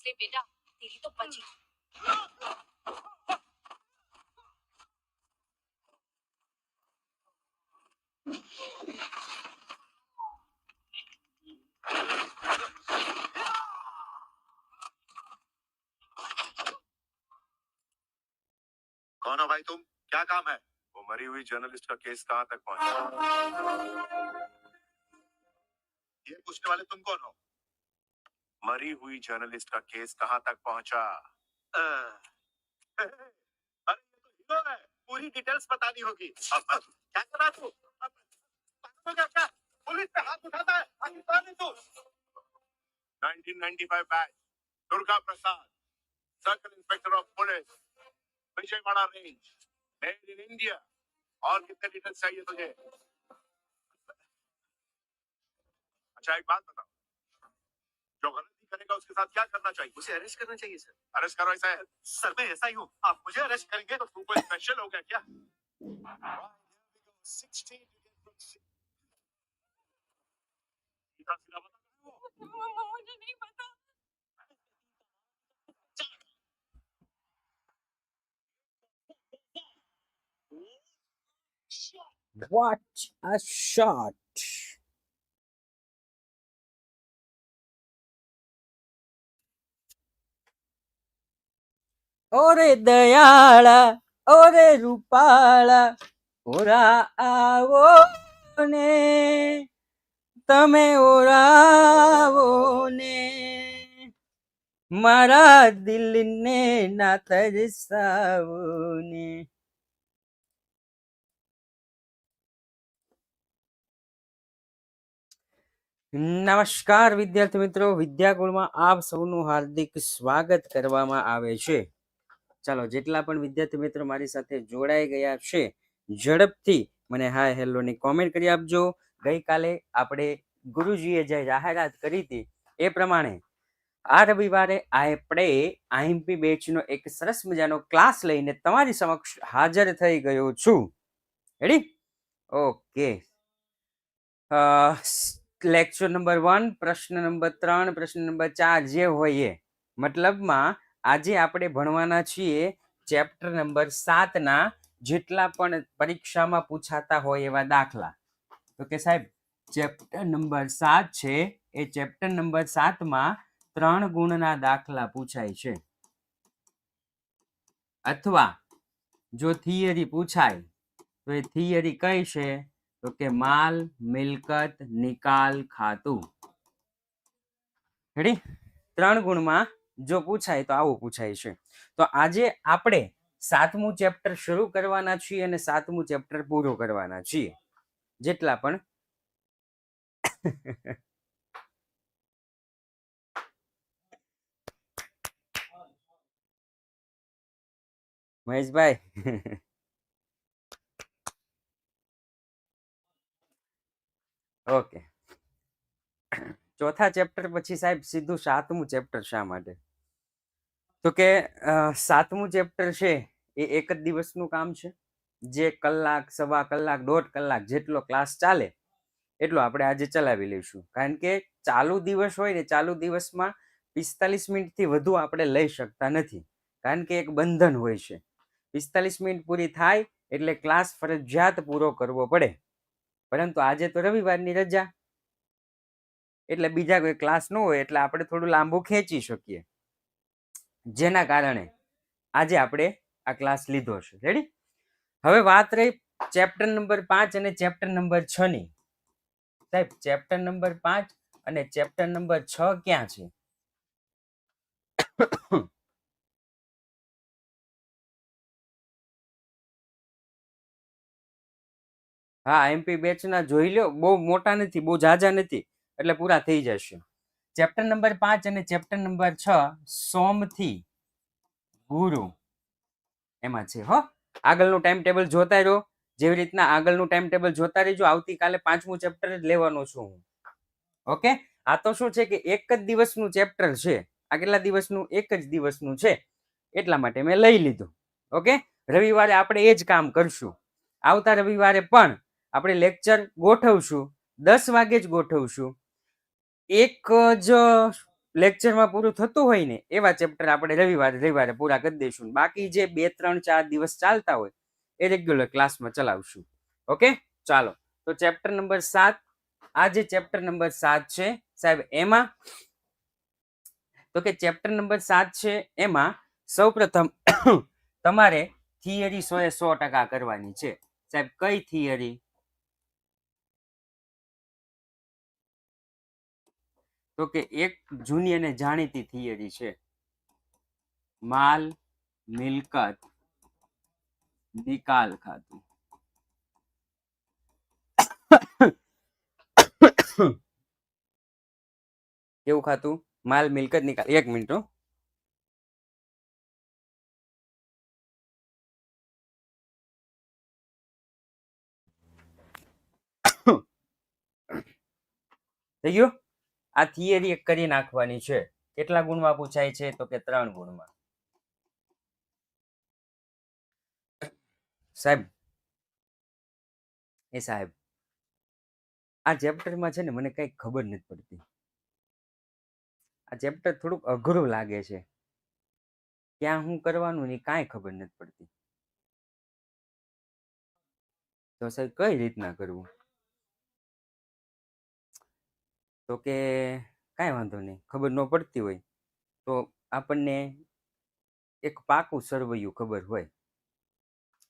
ले बेटा, तेरी तो बची। कौन हो भाई तुम? क्या काम है? वो मरी हुई जर्नलिस्ट का केस कहाँ तक पहुंचा? ये पूछने वाले तुम कौन हो? मरी हुई जर्नलिस्ट का केस कहाँ तक पहुंचा? अरे ये तो हीरो है, पूरी डिटेल्स बतानी होगी। अब क्या कर रहा तू? क्या पुलिस पे हाथ उठाता है? आखिर कौन है तू? 1995 batch, Durga Prasad, circle inspector of police, Vijayawada range, made in India. और कितने डिटेल्स चाहिए तुझे? अच्छा एक बात बता, जो गलती करेगा उसके साथ क्या करना चाहिए? उसे अरेस्ट करना चाहिए सर। अरेस्ट करो ऐसा है? सर मैं ऐसा ही हूँ, आप मुझे अरेस्ट करेंगे तो तू कोई स्पेशल हो गया क्या? 16 मुझे नहीं पता। What a shot! ઓરે દયાળા ઓરે રૂપાળા ઓરા આવો ને તમે ઓરાવો ને મારા દિલને ના તરસાવો ને. નમસ્કાર વિદ્યાર્થી મિત્રો, વિદ્યાકુળમાં આપ સૌનું હાર્દિક સ્વાગત કરવામાં આવે છે. ચાલો, જેટલા પણ વિદ્યાર્થી મિત્રો મારી સાથે જોડાઈ ગયા છે, ઝડપથી મને હાય હેલો ની કોમેન્ટ કરી આપજો. ગઈકાલે આપણે ગુરુજીએ જે જાહેરાત કરી હતી એ પ્રમાણે આ રવિવારે આપણે આઈએમપી બેચનો એક સરસ મજાનો ક્લાસ લઈને તમારી સમક્ષ હાજર થઈ ગયો છું. રેડી? ઓકે. લેક્ચર નંબર 1, પ્રશ્ન નંબર 3, પ્રશ્ન નંબર 4 જે હોય એ મતલબમાં આજે આપણે ભણવાના છીએ ચેપ્ટર નંબર 7 ના જેટલા પણ પરીક્ષામાં પૂછાતા હોય એવા દાખલા. તો કે સાહેબ ચેપ્ટર નંબર 7 છે એ ચેપ્ટર નંબર 7 માં 3 ગુણના દાખલા પૂછાય છે. અથવા જો થિયરી પૂછાય તો એ થિયરી કઈ છે? તો કે માલ, મિલકત, નિકાલ, ખાતું. રેડી? 3 ગુણમાં જો પૂછાય તો આવું પૂછાય છે. તો આજે આપણે 7મું ચેપ્ટર શરૂ કરવાના છીએ અને 7મું ચેપ્ટર પૂરું કરવાના છીએ. જેટલા પણ મહેશભાઈ ઓકે. ચોથા ચેપ્ટર પછી સાહેબ સીધું 7મું ચેપ્ટર શા માટે? તો કે 7મું ચેપ્ટર છે એ એક જ દિવસનું કામ છે. જે કલાક, સવા કલાક, 1.5 કલાક જેટલો ક્લાસ ચાલે એટલો આપણે આજે ચલાવી લઈશું. કારણ કે ચાલુ દિવસ હોય ને, ચાલુ દિવસમાં 45 મિનિટથી વધુ આપણે લઈ શકતા નથી, કારણ કે એક બંધન હોય છે. 45 મિનિટ પૂરી થાય એટલે ક્લાસ ફરજિયાત પૂરો કરવો પડે. પરંતુ આજે તો રવિવારની રજા એટલે બીજા કોઈ ક્લાસ ન હોય એટલે આપણે થોડું લાંબુ ખેંચી શકીએ, જેના કારણે આજે આપણે આ ક્લાસ લીધો છે. રેડી? હવે વાત રહી ચેપ્ટર નંબર 5 અને ચેપ્ટર નંબર 6 ની. સાહેબ ચેપ્ટર નંબર 5 અને ચેપ્ટર નંબર 6 ક્યાં છે? હા, એમપી બેચના જોઈ લો, બહુ મોટા નથી, બહુ ઝાઝા નથી, એટલે પૂરા થઈ જશે. ચેપ્ટર નંબર 5 અને ચેપ્ટર નંબર 6 સોમથી ગુરુ એમાં છે. હો, આગળનું ટાઈમ ટેબલ જોતા રહો. જેવી રીતના આગળનું ટાઈમ ટેબલ જોતા રહેજો. આવતીકાલે 5મું ચેપ્ટર જ લેવાનું છું હું. ઓકે? આ તો શું છે કે એક જ દિવસનું ચેપ્ટર છે. આ કેટલા દિવસનું? એક જ દિવસનું છે, એટલા માટે મેં લઈ લીધું. ઓકે? રવિવારે આપણે એ જ કામ કરશું. આવતા રવિવારે પણ આપણે લેક્ચર ગોઠવશું, 10 વાગે જ ગોઠવશું. એક જ લેક્ચરમાં પૂરું થતું હોય ને એવા ચેપ્ટર આપણે રવિવારે પૂરા કરી દઈશું. બાકી જે 2 3 4 દિવસ ચાલતા હોય એ રેગ્યુલર ક્લાસમાં ચલાવશું. ઓકે, ચાલો. તો ચેપ્ટર નંબર 7, આ જે ચેપ્ટર નંબર 7 છે સાહેબ, એમાં તો કે ચેપ્ટર નંબર 7 છે એમાં સૌપ્રથમ તમારે થિયરી 100% કરવાની છે. સાહેબ કઈ થિયરી? તો કે એક જૂની અને જાણીતી થિયરી છે, માલ મિલકત નિકાલ ખાતું. કેવું ખાતું? માલ મિલકત નિકાલ. 1 મિનિટ હો. થઈ ગયું? આ થિયરી એક કરી નાખવાની છે. કેટલા ગુણમાં પૂછાય છે? તો કે 3 ગુણમાં. સાહેબ આ ચેપ્ટરમાં છે ને મને કઈ ખબર નથી પડતી. આ ચેપ્ટર થોડુંક અઘરું લાગે છે. ક્યાં શું કરવાનું ને કાંઈ ખબર નથી પડતી. તો સાહેબ કઈ રીતના કરવું? તો કે કાંઈ વાંધો નહીં, ખબર ન પડતી હોય તો આપણને એક પાકું સરવૈયું ખબર હોય.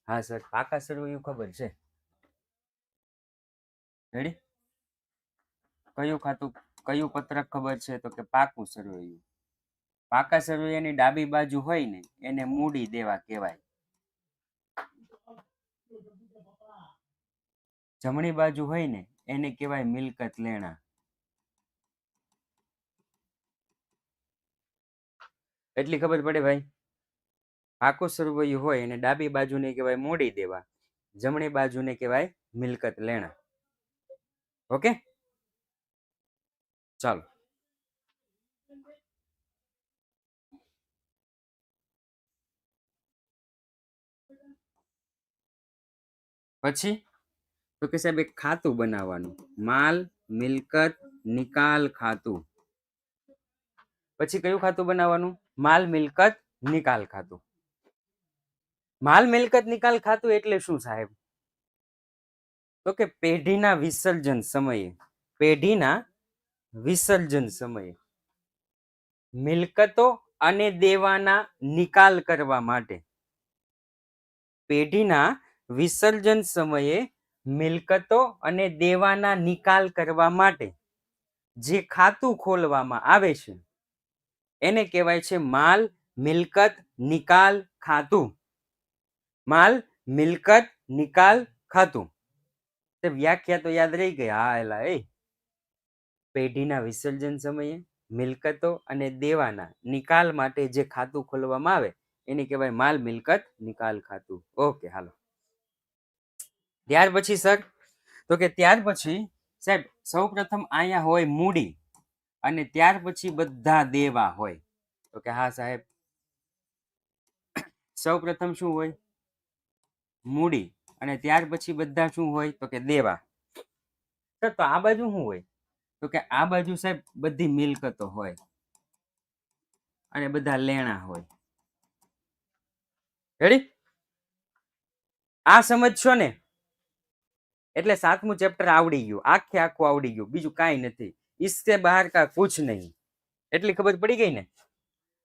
હા સર, પાકા સરવૈયું ખબર છે. રેડી? કયું ખાતું, કયું પત્રક ખબર છે? તો કે પાકું સરવૈયું. પાકા સરવૈયાની ડાબી બાજુ હોય ને એને મૂડી દેવા કહેવાય. જમણી બાજુ હોય ને એને કહેવાય મિલકત લેણા. એટલી ખબર પડે ભાઈ? પાકું સરવૈયું હોય અને ડાબી બાજુને કહેવાય મૂડી દેવા, જમણી બાજુને કહેવાય મિલકત લેણા. ઓકે, ચાલો. પછી તો કે સાહેબ એક ખાતું બનાવવાનું, માલ મિલકત નિકાલ ખાતું. પછી કયું ખાતું બનાવવાનું? માલ મિલકત નિકાલ ખાતું. માલ મિલકત નિકાલ ખાતું એટલે શું સાહેબ? તો કે પેઢીના વિસર્જન સમયે મિલકતો અને દેવાના નિકાલ કરવા માટે, પેઢીના વિસર્જન સમયે મિલકતો અને દેવાના નિકાલ કરવા માટે જે ખાતું ખોલવામાં આવે છે એને કહેવાય છે માલ મિલકત નિકાલ ખાતું. માલ મિલકત નિકાલ ખાતું. તે વ્યાખ્યા તો યાદ રહી ગઈ. હા એલા પેઢીના વિસર્જન સમયે મિલકતો અને દેવાના નિકાલ માટે જે ખાતું ખોલવામાં આવે એને કહેવાય માલ મિલકત નિકાલ ખાતું. ઓકે, હાલો. ત્યાર પછી સર તો કે ત્યાર પછી સાહેબ સૌપ્રથમ અહીંયા હોય મૂડી અને ત્યાર પછી બધા દેવા હોય. તો કે હા સાહેબ, સૌપ્રથમ શું હોય? મૂડી અને ત્યાર પછી બધા શું હોય? તો કે દેવા. સર તો આ બાજુ શું હોય? તો કે આ બાજુ સાહેબ બધી મિલકતો હોય અને બધા લેણા હોય. રેડી? આ સમજશો ને એટલે 7મું ચેપ્ટર આવડી ગયું, આખે આખું આવડી ગયું. બીજું કાંઈ નથી. इससे બહાર કા કુછ નહીં. એટલી ખબર પડી ગઈ ને?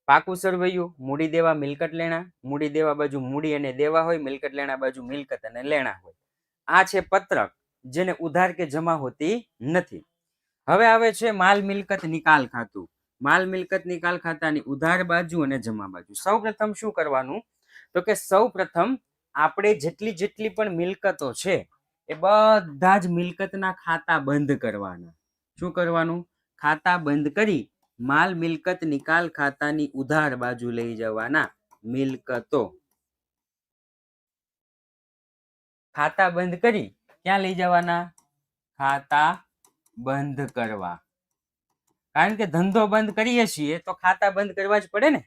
પાકું સરવૈયું, મૂડી દેવા મિલકત લેણા, મૂડી દેવા બાજુ મૂડી અને દેવા હોય, મિલકત લેણા બાજુ મિલકત અને લેણા હોય. આ છે પત્રક જેને ઉધાર કે જમા હોતી નથી. હવે આવે છે માલ મિલકત નિકાલ ખાતું. માલ મિલકત નિકાલ ખાતાની ઉધાર બાજુ અને જમા બાજુ. સૌપ્રથમ શું કરવાનું? તો કે સૌપ્રથમ આપણે જેટલી પણ મિલકતો છે એ બધા જ મિલકતના ખાતા બંધ કરવાના. શું કરવાનું? ખાતા બંધ કરી માલ મિલકત નિકાલ ખાતાની ઉધાર બાજુ લઈ જવાના. મિલકતો ખાતા બંધ કરી ક્યાં લઈ જવાના? ખાતા બંધ કરવા. કારણ કે ધંધો બંધ કરીએ છીએ તો ખાતા બંધ કરવા જ પડે ને.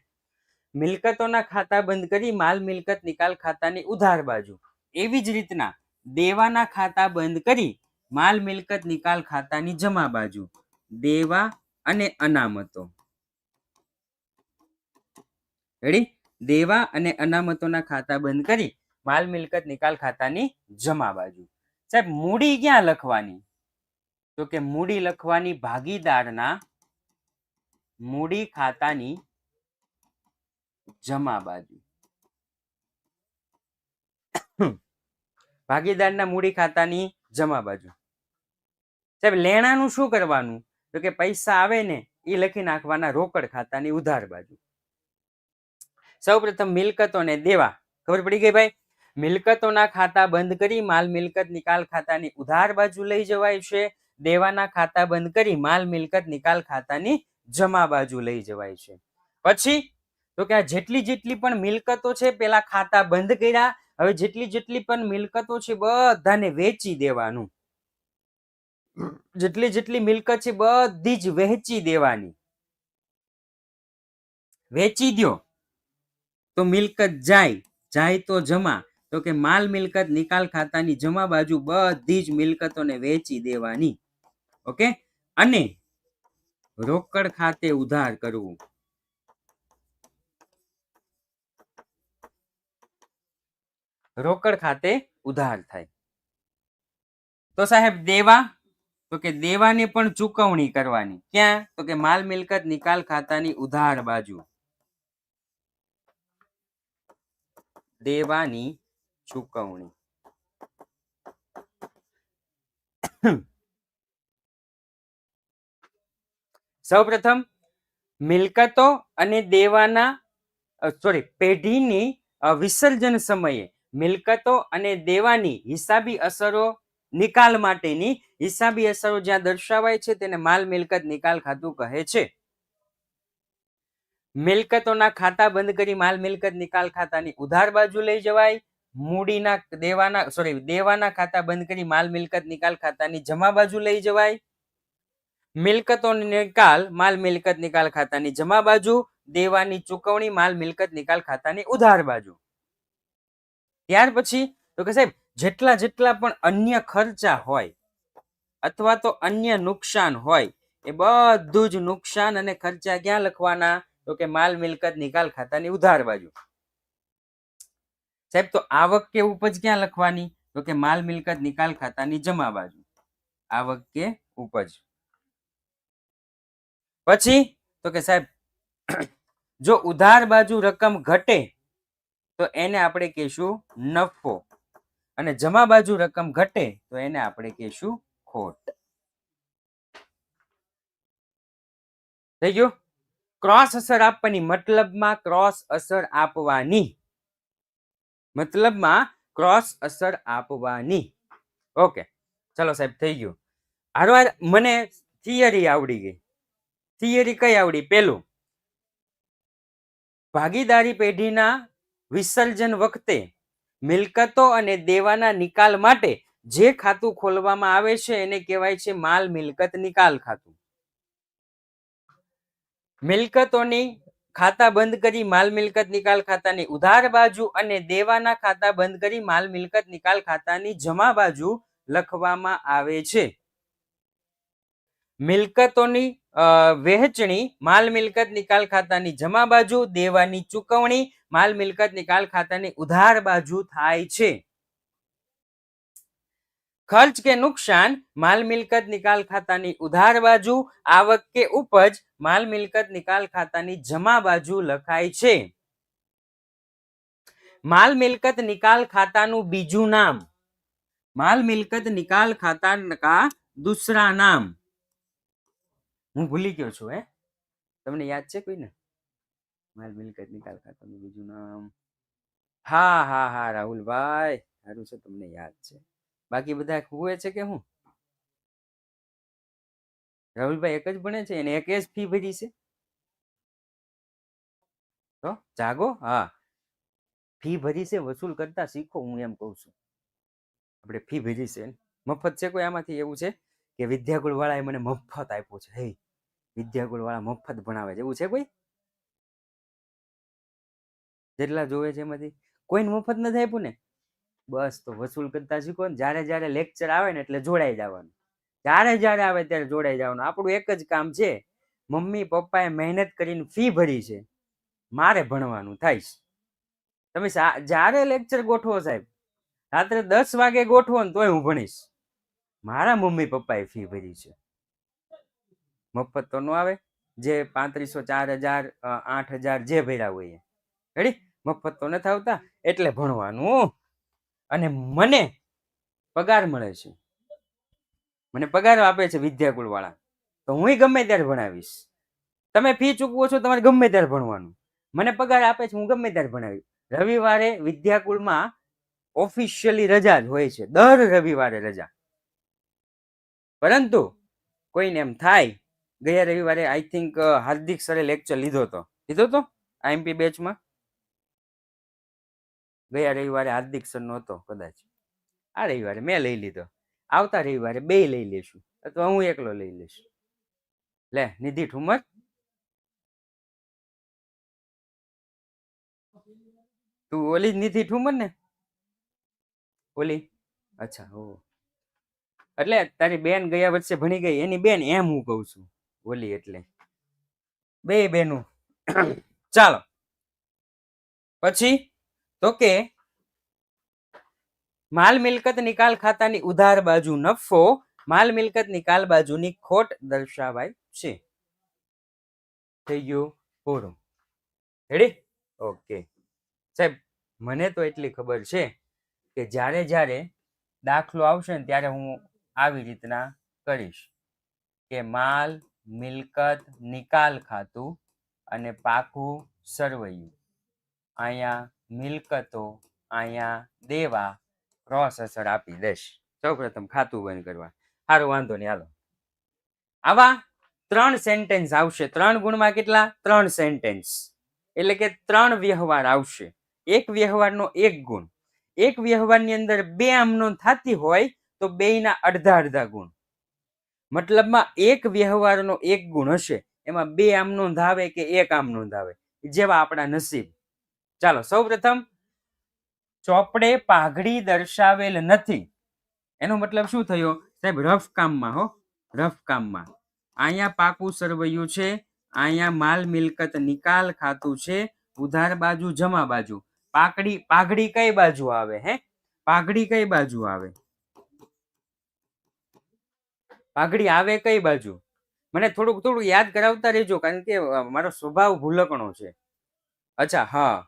મિલકતોના ખાતા બંધ કરી માલ મિલકત નિકાલ ખાતાની ઉધાર બાજુ. એવી જ રીતના દેવાના ખાતા બંધ કરી માલ મિલકત નિકાલ ખાતાની જમા બાજુ. દેવા અને અનામતો. રેડી? દેવા અને અનામતોના ખાતા બંધ કરી માલ મિલકત નિકાલ ખાતાની જમા બાજુ. સાહેબ મૂડી ક્યાં લખવાની? તો કે મૂડી લખવાની ભાગીદારના મૂડી ખાતાની જમા બાજુ. ભાગીદારના મૂડી ખાતાની જમા બાજુ. સાહેબ લેણાનું શું કરવાનું? તો કે પૈસા આવે ને એ લખી નાખવાના રોકડ ખાતાની ઉધાર બાજુ. સૌપ્રથમ મિલકતો અને દેવા. ખબર પડી ગઈ ભાઈ? મિલકતોના ખાતા બંધ કરી માલ મિલકત નિકાલ ખાતાની ઉધાર બાજુ લઈ જવાય છે. દેવાના ખાતા બંધ કરી માલ મિલકત નિકાલ ખાતાની જમા બાજુ લઈ જવાય છે. પછી તો કે આ જેટલી જેટલી પણ મિલકતો છે પેલા ખાતા બંધ કર્યા. હવે જેટલી જેટલી પણ મિલકતો છે બધાને વેચી દેવાનું. જેટલી જેટલી મિલકત છે બધી જ વહેંચી દેવાની. વેચી દો તો મિલકત જાય તો જમા. તો કે માલ મિલકત નિકાલ ખાતાની જમા બાજુ બધી જ મિલકતોને વેચી દેવાની. ઓકે. અને રોકડ ખાતે ઉધાર કરવું. રોકડ ખાતે ઉધાર થાય. તો સાહેબ દેવા, તો કે દેવાને પણ ચૂકવણી કરવાની. ક્યાં? તો કે માલ મિલકત નિકાલ ખાતાની ઉધાર બાજુ. દેવાની ચૂકવણી. સૌપ્રથમ મિલકતો અને દેવાના પેઢીની વિસર્જન સમયે મિલકતો અને દેવાની હિસાબી અસરો નિકાલ માટેની હિસાબી અસરો જ્યાં દર્શાવાય છે તેને માલ મિલકત નિકાલ ખાતું કહે છે. મિલકતોના ખાતા બંધ કરી માલ મિલકત નિકાલ ખાતાની ઉધાર બાજુ લઈ જવાય. મૂડીના દેવાના ખાતા બંધ કરી માલ મિલકત નિકાલ ખાતાની જમા બાજુ લઈ જવાય. મિલકતોનો નિકાલ માલ મિલકત નિકાલ ખાતાની જમા બાજુ. દેવાની ચૂકવણી માલ મિલકત નિકાલ ખાતાની ઉધાર બાજુ. ત્યાર પછી તો કે સાહેબ જેટલા જેટલા પણ અન્ય ખર્ચા હોય અથવા તો અન્ય નુકસાન હોય એ બધું જ નુકસાન અને ખર્ચા ક્યાં લખવાના? તો કે માલ મિલકત નિકાલ ખાતાની ઉધાર બાજુ. સાહેબ તો આવક કે ઉપજ ક્યાં લખવાની? તો કે માલ મિલકત નિકાલ ખાતાની જમા બાજુ. આવક કે ઉપજ. પછી તો કે સાહેબ જો ઉધાર બાજુ રકમ ઘટે તો એને આપણે કહીશું નફો, અને જમા બાજુ રકમ ઘટે તો એને આપણે કહીશું ખોટ. થઈ ગયું? ક્રોસ અસર આપવાની મતલબમાં ક્રોસ અસર આપવાની. મતલબમાં ક્રોસ અસર આપવાની. ઓકે ચલો સાહેબ થઈ ગયું. હારવાર મને થિયરી આવડી ગઈ. થિયરી કઈ આવડી? પેલું, ભાગીદારી પેઢીના વિસર્જન વખતે મિલકતો અને દેવાના નિકાલ માટે જે ખાતું ખોલવામાં આવે છે એને કહેવાય છે માલ મિલકત નિકાલ ખાતું. મિલકતોની ખાતા બંધ કરી માલ મિલકત નિકાલ ખાતાની ઉધાર બાજુ અને દેવાના ખાતા બંધ કરી માલ મિલકત નિકાલ ખાતાની જમા બાજુ લખવામાં આવે છે. મિલકતોની વહેંચણી માલ મિલકત નિકાલ ખાતાની જમા બાજુ, દેવાની ચૂકવણી માલ મિલકત નિકાલ ખાતાની ઉધાર બાજુ થાય છે. ખર્ચ કે નુકસાન માલ મિલકત નિકાલ ખાતાની ઉધાર બાજુ, આવક કે ઉપજ માલ મિલકત નિકાલ ખાતાની જમા બાજુ લખાય છે. માલ મિલકત નિકાલ ખાતાનું બીજું નામ, માલ મિલકત નિકાલ ખાતા દૂસરા નામ. હું ભૂલી ગયો છું. તમને યાદ છે કોઈને? માલ મિલકત નિકાલ ખાતાનું બીજું નામ? હા રાહુલભાઈ, સારું છે તમને યાદ છે. બાકી બધા હુએ છે કે હું? રાહુલભાઈ એક જ ભણે છે અને એક જ ફી ભરી છે. તો જાગો. હા, ફી ભરી છે, વસૂલ કરતા શીખો. હું એમ કઉ છું આપણે ફી ભરી છે, મફત છે કોઈ આમાંથી? એવું છે કે વિદ્યાકુળ વાળાએ મને મફત આપ્યું છે? હે, વિદ્યાકુળ વાળા મફત ભણાવે છે એવું છે કોઈ? જેટલા જોવે છે એમાંથી કોઈને મફત નથી આપ્યું ને? બસ તો વસૂલ કરતા શીખો ને. જ્યારે જ્યારે લેક્ચર આવે ને એટલે જોડાઈ જવાનું. જ્યારે જ્યારે આવે ત્યારે જોડાઈ જવાનું. આપણું એક જ કામ છે, મમ્મી પપ્પાએ મહેનત કરીને ફી ભરી છે, મારે ભણવાનું થાય છે. તમે જ્યારે લેક્ચર ગોઠવો સાહેબ, રાત્રે 10 વાગે ગોઠવો ને તોય હું ભણીશ. મારા મમ્મી પપ્પાએ ફી ભરી છે, મફત તો ન આવે. જે 3500 4000 8000 જે ભર્યા હોય રેડી, મફત તો નથી આવતા, એટલે ભણવાનું. અને મને પગાર મળે છે, મને પગાર આપે છે વિદ્યાકુળ વાળા, તો હું ગમે ત્યારે ભણાવીશ. તમે ફી ચૂકવો છો, તમારે ગમે ત્યારે ભણવાનું. મને પગાર આપે છે, હું ગમે ત્યારે ભણાવીશ. રવિવારે વિદ્યાકુળમાં ઓફિશિયલી રજા જ હોય છે, દર રવિવારે રજા. પરંતુ કોઈને એમ થાય, ગયા રવિવારે આઈ થિંક હાર્દિક સરે લેક્ચર લીધો તો આઈએમપી બેચમાં. ગયા રવિવારે હાર્દિક સર નો હતો કદાચ, આ રવિવારે મેં લઈ લીધો. આવતા રવિવારે બે લઈ લેશું, અથવા હું એકલો લઈ લઈશ. લે નિધિ ઠુમર, તું ઓલી નિધિ ઠુમર ને ઓલી? અચ્છા, હો. એટલે તારી બેન ગયા વર્ષે ભણી ગઈ, એની બેન એમ હું કઉ છું, ઓલી એટલે બે બેનું. ચાલો પછી તો કે માલ મિલકત નિકાલ ખાતાની ઉધાર બાજુ નફો, માલ મિલકત નિકાલ બાજુની ખોટ દર્શાવાય છે. થઈ ગયું પૂરું. રેડી? ઓકે સાહેબ, મને તો એટલી ખબર છે કે જ્યારે જ્યારે દાખલો આવશે ને ત્યારે હું આવી રીતના કરીશ કે માલ મિલકત નિકાલ ખાતું અને પાકું સરવૈયું, અહીંયા મિલકતો, અહીંયા દેવા, ક્રોસ અસર આપી દઈશ. સૌ પ્રથમ ખાતું બંધ કરવા. સારું, વાંધો નહીં, હાલો. આવા 3 સેન્ટેન્સ આવશે. 3 ગુણમાં કેટલા? 3 સેન્ટેન્સ, એટલે કે 3 વ્યવહાર આવશે. એક વ્યવહારનો 1 ગુણ. એક વ્યવહારની અંદર 2 આમનોંધ થતી હોય તો 2ના અડધા અડધા ગુણ. મતલબમાં એક વ્યવહારનો 1 ગુણ હશે, એમાં 2 આમનોંધ આવે કે 1 આમનોંધ આવે, જેવા આપણા નસીબ. ચાલો, સૌ પ્રથમ ચોપડે પાઘડી દર્શાવેલ નથી. એનો મતલબ શું થયો સાહેબ? રફ કામમાં, હો, રફ કામમાં. અહીંયા પાકું સરવૈયું છે, અહીંયા માલ મિલકત નિકાલ ખાતું છે, ઉધાર બાજુ જમા બાજુ. પાઘડી કઈ બાજુ આવે? હે, પાઘડી કઈ બાજુ આવે? પાઘડી આવે કઈ બાજુ? મને થોડું યાદ કરાવતા રહેજો, કારણ કે મારો સ્વભાવ ભૂલકણો છે. અચ્છા, હા,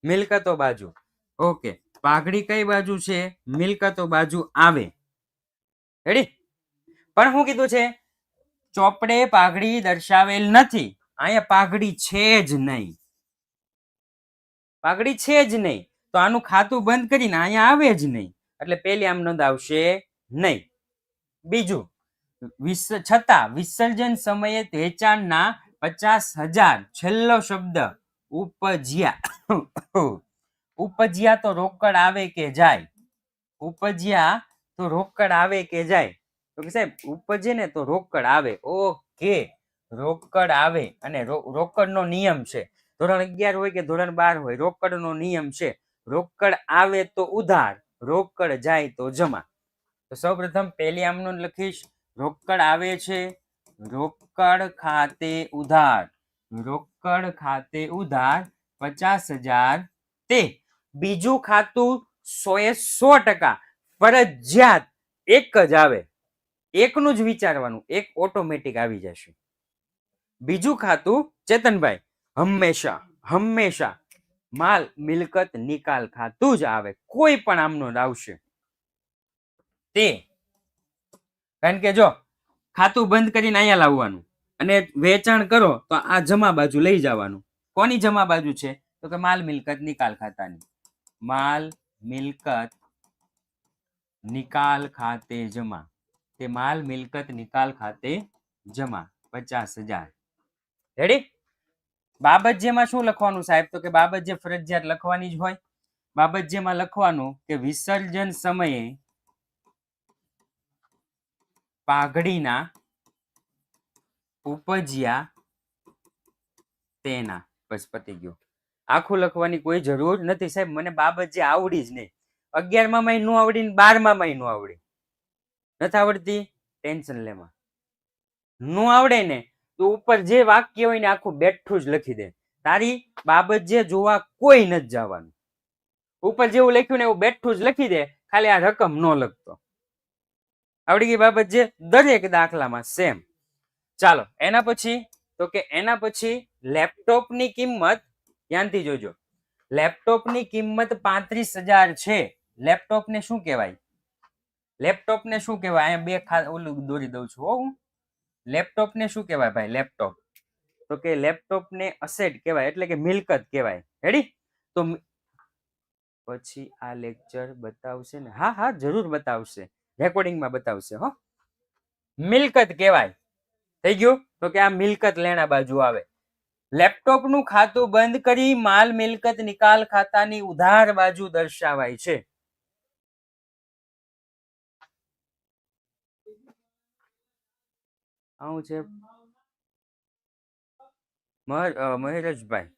મિલકતો બાજુ. ઓકે, પાઘડી કઈ બાજુ છે? મિલકતો બાજુ આવે. રેડી? પણ શું કીધું છે? ચોપડે પાઘડી દર્શાવેલ નથી. અહીંયા પાઘડી છે જ નહીં, પાઘડી છે જ નહીં, તો આનું ખાતું બંધ કરીને અહીંયા આવે જ નહીં, એટલે પેલી આમ નોંધ આવશે નહીં. બીજું, છતાં વિસર્જન સમયે વેચાણના 50,000 છેલ્લો શબ્દ ઉપજ્યા. ઉપજ્યા તો રોકડ આવે કે જાય? ઉપજ્યા તો રોકડ આવે કે જાય? તો કે સાહેબ ઉપજે ને તો રોકડ આવે. ઓકે, રોકડ આવે. અને રોકડનો નિયમ છે, ધોરણ 11 હોય કે ધોરણ 12 હોય, રોકડનો નિયમ છે, રોકડ આવે તો ઉધાર, રોકડ જાય તો જમા. તો સૌ પ્રથમ પહેલી આમનોંધ લખીશ, રોકડ આવે છે, રોકડ ખાતે ઉધાર, રોકડ ખાતે ઉધાર 50,000 તે બીજું ખાતું 100% ફરજિયાત એક જ આવે. એકનું જ વિચારવાનું, એક ઓટોમેટિક આવી જશે. બીજું ખાતું ચેતનભાઈ હંમેશા માલ મિલકત નિકાલ ખાતું જ આવે, કોઈ પણ આમનો આવશે તે. કારણ કે જો ખાતું બંધ કરીને અહીંયા લાવવાનું અને વેચાણ કરો તો આ જમા બાજુ લઈ જવાનું. કોની જમા બાજુ છે? તો કે માલ મિલકત નિકાલ ખાતાની. માલ મિલકત નિકાલ ખાતે જમા. તે માલ મિલકત નિકાલ ખાતે જમા 50,000. રેડી? બાબત જેમાં શું લખવાનું સાહેબ? તો કે બાબત જે ફરજિયાત લખવાની જ હોય. બાબત જેમાં લખવાનું કે વિસર્જન સમયે પાઘડીના ઉપજ્યા તેના. બસ પતી ગયું. આખું લખવાની કોઈ જરૂર નથી સાહેબ. મને બાબત જે આવડી જ નહીં. 11માં નો આવડી ને 12માં નો આવડી. નથી આવડતી? ટેન્શન લેમાં. નો આવડે ને તો ઉપર જે વાક્ય હોય ને આખું બેઠું જ લખી દે. તારી બાબત જે જોવા કોઈ નથી જવાનું. ઉપર જેવું લખ્યું ને એવું બેઠું જ લખી દે, ખાલી આ રકમ ન લખતો. આવડી ગઈ બાબત જે દરેક દાખલામાં સેમ. ચાલો એના પછી તો કે એના પછી લેપટોપની કિંમત ધ્યાનથી જોજો. લેપટોપની કિંમત 35,000 છે. લેપટોપને શું કહેવાય? લેપટોપને શું કહેવાય? અહીંયા બે ઓલું દોરી દઉં છું હો હું. લેપટોપને શું કહેવાય ભાઈ? લેપટોપ તો કે લેપટોપને અસેટ કહેવાય, એટલે કે મિલકત કહેવાય. રેડી? તો પછી આ લેક્ચર બતાવશે ને? હા હા જરૂર બતાવશે, રેકોર્ડિંગમાં બતાવશે હો. મિલકત કહેવાય. થઈ ગયું? તો કે આ મિલકત લેણા બાજુ આવે. લેપટોપનું ખાતું બંધ કરી માલ મિલકત નિકાલ ખાતાની ઉધાર બાજુ દર્શાવાય છે. આવું છે મહેરજભાઈ.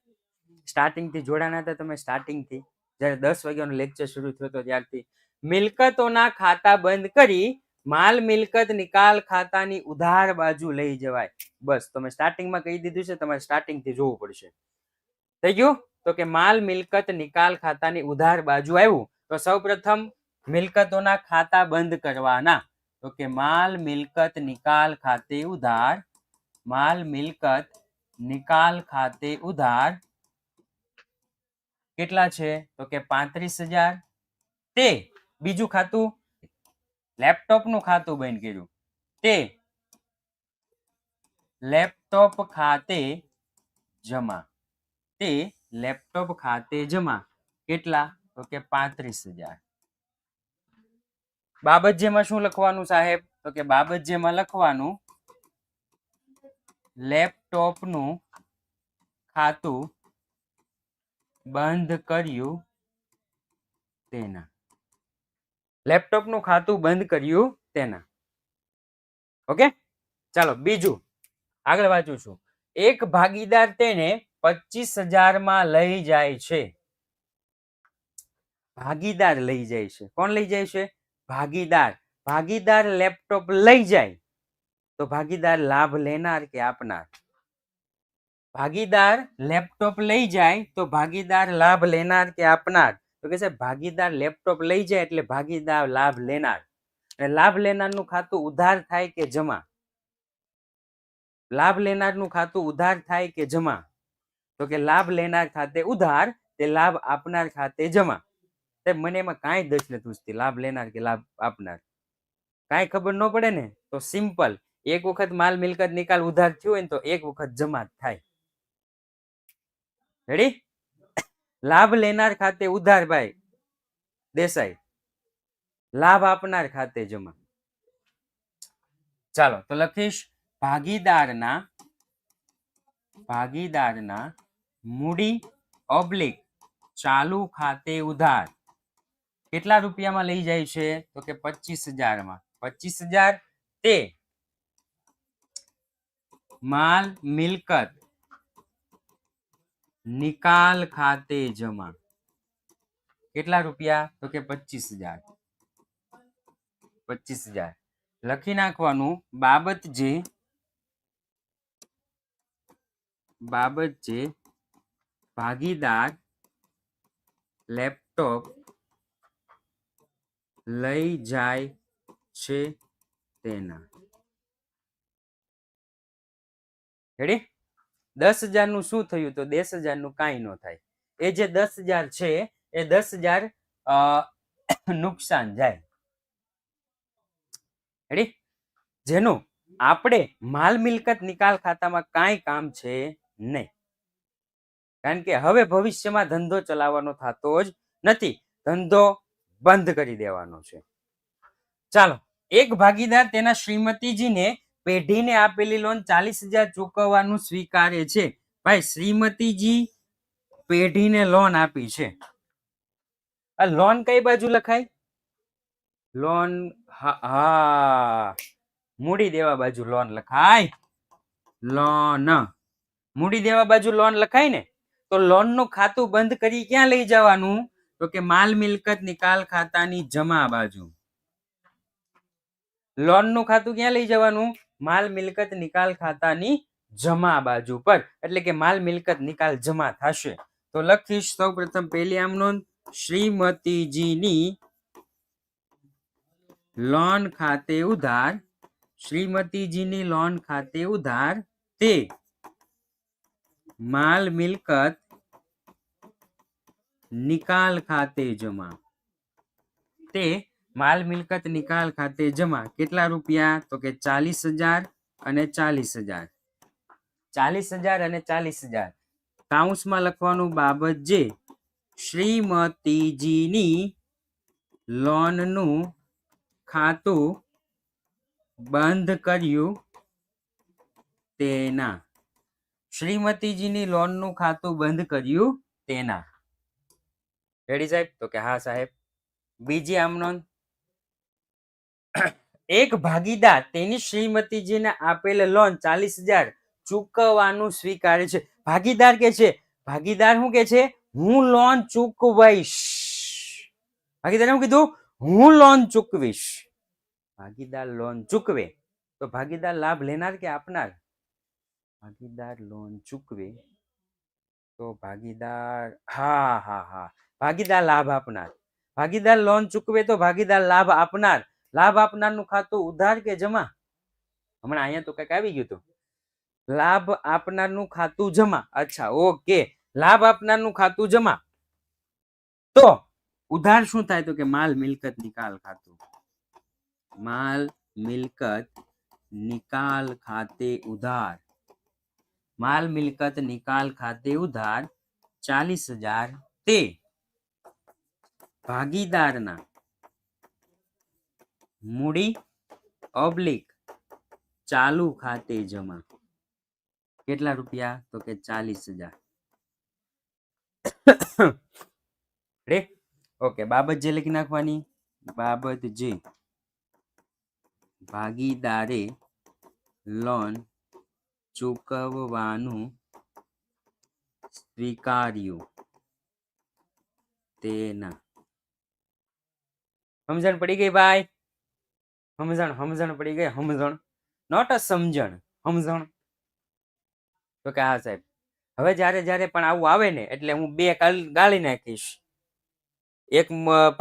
સ્ટાર્ટિંગ થી જોડાના હતા તમે? સ્ટાર્ટિંગ થી જયારે 10 વાગ્યાનો લેક્ચર શરૂ થયો હતો ત્યારથી મિલકતોના ખાતા બંધ કરી માલ મિલકત નિકાલ ખાતાની ઉધાર બાજુ લઈ જવાય. બસ તમે સ્ટાર્ટિંગમાં કહી દીધું છે, તમારે સ્ટાર્ટિંગ થી જોવું પડશે. થઈ ગયું? તો કે માલ મિલકત નિકાલ ખાતાની ઉધાર બાજુ આવ્યું તો સૌપ્રથમ મિલકતોના ખાતા બંધ કરવાના. તો કે માલ મિલકત નિકાલ ખાતે ઉધાર, માલ મિલકત નિકાલ ખાતે ઉધાર કેટલા છે? તો કે 35,000. તે બીજું ખાતું લેપટોપનું ખાતું બંધ કર્યું, તે લેપટોપ ખાતે જમા, તે લેપટોપ ખાતે જમા કેટલા? તો કે 35,000. બાબત જેમાં શું લખવાનું સાહેબ? તો કે બાબત જેમાં લખવાનું લેપટોપનું ખાતું બંધ કર્યું તેના. લેપટોપનું ખાતું બંધ કર્યું તેના. ઓકે ચાલો બીજું આગળ વાંચું છું. એક ભાગીદાર તેને 25,000 માં લઈ જાય છે. ભાગીદાર લઈ જાય છે. કોણ લઈ જાય છે? ભાગીદાર. ભાગીદાર લેપટોપ લઈ જાય તો ભાગીદાર લાભ લેનાર કે આપનાર? ભાગીદાર લેપટોપ લઈ જાય તો ભાગીદાર લાભ લેનાર કે આપનાર? તો કે છે ભાગીદાર લેપટોપ લઈ જાય એટલે ભાગીદાર લાભ લેનાર. અને લાભ લેનારનું ખાતું ઉધાર થાય કે જમા? લાભ લેનારનું ખાતું ઉધાર થાય કે જમા? તો કે લાભ લેનાર ખાતે ઉધાર, તે લાભ આપનાર ખાતે જમા. મને એમાં કાંઈ દસ નથી પૂછતી, લાભ લેનાર કે લાભ આપનાર કાંઈ ખબર ન પડે ને તો સિમ્પલ, એક વખત માલ મિલકત નિકાલ ઉધાર થયું હોય ને તો એક વખત જમા થાય. રેડી? લાભ લેનાર ખાતે ઉધાર ભાઈ દેસાઈ, લાભ આપનાર ખાતે જમા. ચાલો તો લખીશ ભાગીદારના મૂડી ઓબ્લિક ચાલુ ખાતે ઉધાર કેટલા રૂપિયામાં લઈ જાય છે? તો કે 25,000 માં. 25,000 તે માલ મિલકત નિકાલ ખાતે જમા. કેટલા રૂપિયા? તો કે 25,000. 25,000 લખી નાખવાનું. બાબત જે ભાગીદાર લેપટોપ લઈ જાય છે તેના. રેડી? 10,000 નું શું થયું? તો 10,000 નું કાંઈ ન થાય. એ જે 10,000 છે એ 10,000 નુકસાન જાય. રેડી? જેનું આપણે માલ મિલકત નિકાલ ખાતામાં કાંઈ કામ છે નહીં, કારણ કે હવે ભવિષ્યમાં ધંધો ચલાવવાનો થતો જ નથી, ધંધો બંધ કરી દેવાનો છે. ચાલો, એક ભાગીદાર તેના શ્રીમતીજીને પેઢીને આપેલી લોન 40,000 ચૂકવવાનું સ્વીકારે છે. ભાઈ શ્રીમતીજી પેઢીને લોન આપી છે. આ લોન કઈ બાજુ લખાય? લોન હા મૂડી દેવા બાજુ લોન લખાય. લોન મૂડી દેવા બાજુ લોન લખાય ને. તો લોન નું ખાતું બંધ કરી ક્યાં લઈ જવાનું? તો કે માલ મિલકત નિકાલ ખાતાની જમા બાજુ. લોન નું ખાતું ક્યાં લઈ જવાનું? માલ મિલકત નિકાલ ખાતાની જમા બાજુ પર, એટલે કે માલ મિલકત નિકાલ જમા થશે. તો લખીશ સૌ પ્રથમ પહેલી આમ નોંધ, શ્રીમતીજીની લોન ખાતે ઉધાર, શ્રીમતીજીની લોન ખાતે ઉધાર તે માલ મિલકત નિકાલ ખાતે જમા, તે માલ મિલકત નિકાલ ખાતે જમા. કેટલા રૂપિયા? તો કે 40,000 અને 40,000, 40,000 અને 40,000. કાઉન્સમાં લખવાનું બાબત જે શ્રીમતીજીની લોનનું ખાતું બંધ કર્યું તેના, શ્રીમતીજીની લોનનું ખાતું બંધ કર્યું તેના. રેડી સાહેબ? તો કે હા સાહેબ. બીજી આમ નોંધ, એક ભાગીદાર તેની શ્રીમતીજીને આપેલ લોન 40,000 ચૂકવવાનું સ્વીકારે છે. ભાગીદાર કે છે, ભાગીદાર શું કે છે? હું લોન ચૂકવીશ. ભાગીદાર શું કીધું? હું લોન ચૂકવીશ. ભાગીદાર લોન ચૂકવે તો ભાગીદાર લાભ લેનાર કે આપનાર? ભાગીદાર લોન ચૂકવે તો ભાગીદાર, હા હા હા, ભાગીદાર લાભ આપનાર. ભાગીદાર લોન ચૂકવે તો ભાગીદાર લાભ આપનાર. લાભ આપનારનું ખાતું ઉધાર કે જમા? હમણાં અહીંયા તો કઈક આવી ગયું હતું. લાભ આપનારનું ખાતું જમા. અચ્છા, ઓકે, લાભ આપનારનું ખાતું જમા. તો ઉધાર શું થાય? તો કે માલ મિલકત નિકાલ ખાતું. માલ મિલકત નિકાલ ખાતે ઉધાર, માલ મિલકત નિકાલ ખાતે ઉધાર 40,000 તે ભાગીદારના મૂડી ઓબ્લિક ચાલુ ખાતે જમા. કેટલા રૂપિયા? તો કે 40,000. રે ઓકે, બાબત જે લખી નાખવાની, બાબત જે ભાગીદારે લોન ચૂકવવાનું સ્વીકાર્યું તેના. સમજણ પડી ગઈ ભાઈ? સમજણ પડી ગઈ? સમજણ, નોટ અ સમજણ, સમજણ. તો કે હા સાહેબ. હવે જ્યારે પણ આવું આવે ને એટલે હું બે ગાળી નાખીશ, એક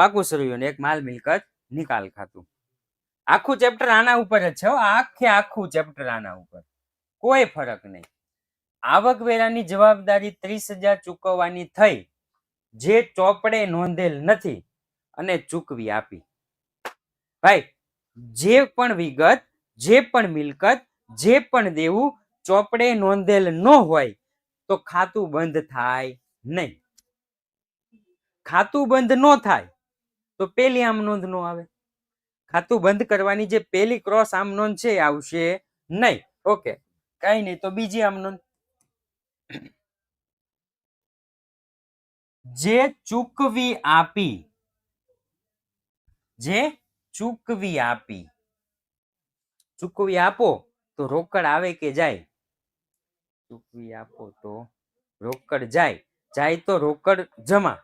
પાકું સર્યું ને એક માલ મિલકત નિકાલ ખાતું. આખું ચેપ્ટર આના ઉપર જ છે. આખું ચેપ્ટર આના ઉપર, કોઈ ફરક નહીં. આવકવેરાની જવાબદારી 30,000 ચૂકવવાની થઈ, જે ચોપડે નોંધેલ નથી અને ચૂકવી આપી. ભાઈ, જે પણ વિગત, જે પણ મિલકત, જે પણ દેવું ચોપડે નોંધેલ ન હોય તો ખાતું બંધ થાય નહીં. ખાતું બંધ ન થાય તો પેલી આમ નોંધ નો આવે. ખાતું બંધ કરવાની જે પેલી ક્રોસ આમ નોંધ છે આવશે નહીં. ઓકે, કઈ નહીં. તો બીજી આમ નોંધ, જે ચૂકવી આપી, જે ચૂકવી આપી. ચૂકવી આપો તો રોકડ આવે કે જાય? ચૂકવી આપો તો રોકડ જાય. જાય તો રોકડ જમા,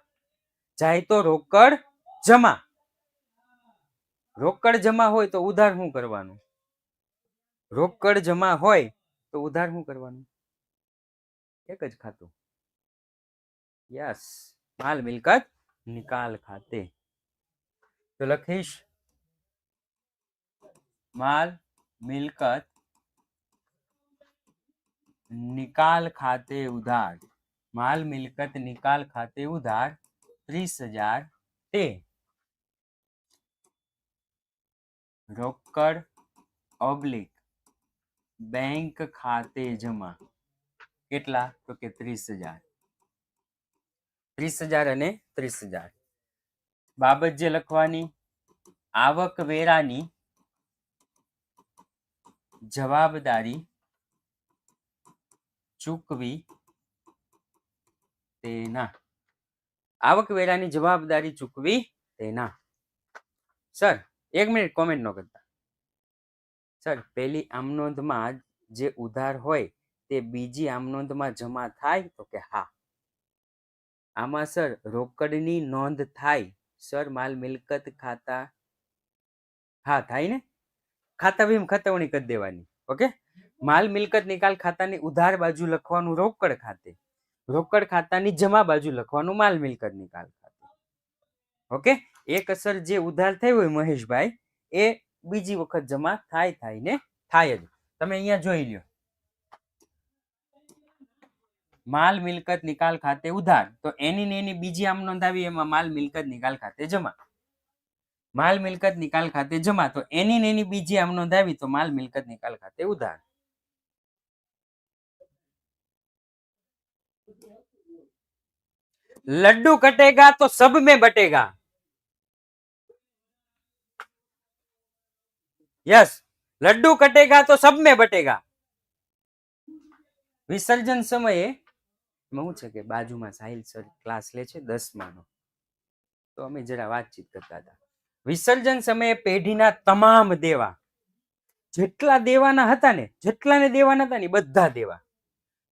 જાય તો રોકડ જમા. રોકડ જમા હોય તો ઉધાર શું કરવાનું? રોકડ જમા હોય તો ઉધાર શું કરવાનું? એક જ ખાતું. યસ, માલ મિલકત નિકાલ ખાતે. તો લખીશ માલ મિલકત નિકાલ ખાતે ઉધાર, માલ મિલકત નિકાલ ખાતે ઉધાર 30,000 તે રોકડ ઓબ્લિક બેંક ખાતે જમા. કેટલા? તો કે 30,000. 30,000 અને 30,000. બાબત જે લખવાની, આવકવેરાની જવાબદારી ચૂકવી તેના. આવકવેરાની જવાબદારી ચૂકવી તેના. સર એક મિનિટ, કોમેન્ટ ન કરતા. સર પહેલી આમનોંધમાં જે ઉધાર હોય તે બીજી આમનોંધમાં જમા થાય? તો કે હા. આમાં સર રોકડની નોંધ થાય. સર માલ મિલકત ખાતા, હા થાય ને, ખાતા ભીમ ખતવણી કરી દેવાની. ઓકે, માલ મિલકત નિકાલ ખાતાની ઉધાર બાજુ લખવાનું રોકડ ખાતે, રોકડ ખાતાની જમા બાજુ લખવાનું માલ મિલકત નિકાલ ખાતે. ઓકે, એક અસર જે ઉધાર થઈ હોય મહેશભાઈ એ બીજી વખત જમા થાય ને થાય જ. તમે અહીંયા જોઈ લ્યો, માલ મિલકત નિકાલ ખાતે ઉધાર, તો એની ને એની બીજી આમ નોંધાવી, એમાં માલ મિલકત નિકાલ ખાતે જમા. માલ મિલકત નિકાલ ખાતે જમા, તો એની ને એની બીજી આમ નોંધાવી, તો માલ મિલકત નિકાલ ખાતે ઉધાર. लड्डू कटेगा तो सब में बटेगा. यस, लड्डू कटेगा तो सब में बटेगा. વિસર્જન સમયે શું છે કે બાજુમાં સાહિલ સર ક્લાસ લે છે 10મા નો, તો અમે જરા વાતચીત કરતા હતા. વિસર્જન સમયે પેઢીના તમામ દેવા, જેટલા દેવાના હતા ને, જેટલાને દેવાના હતા ને બધા દેવા,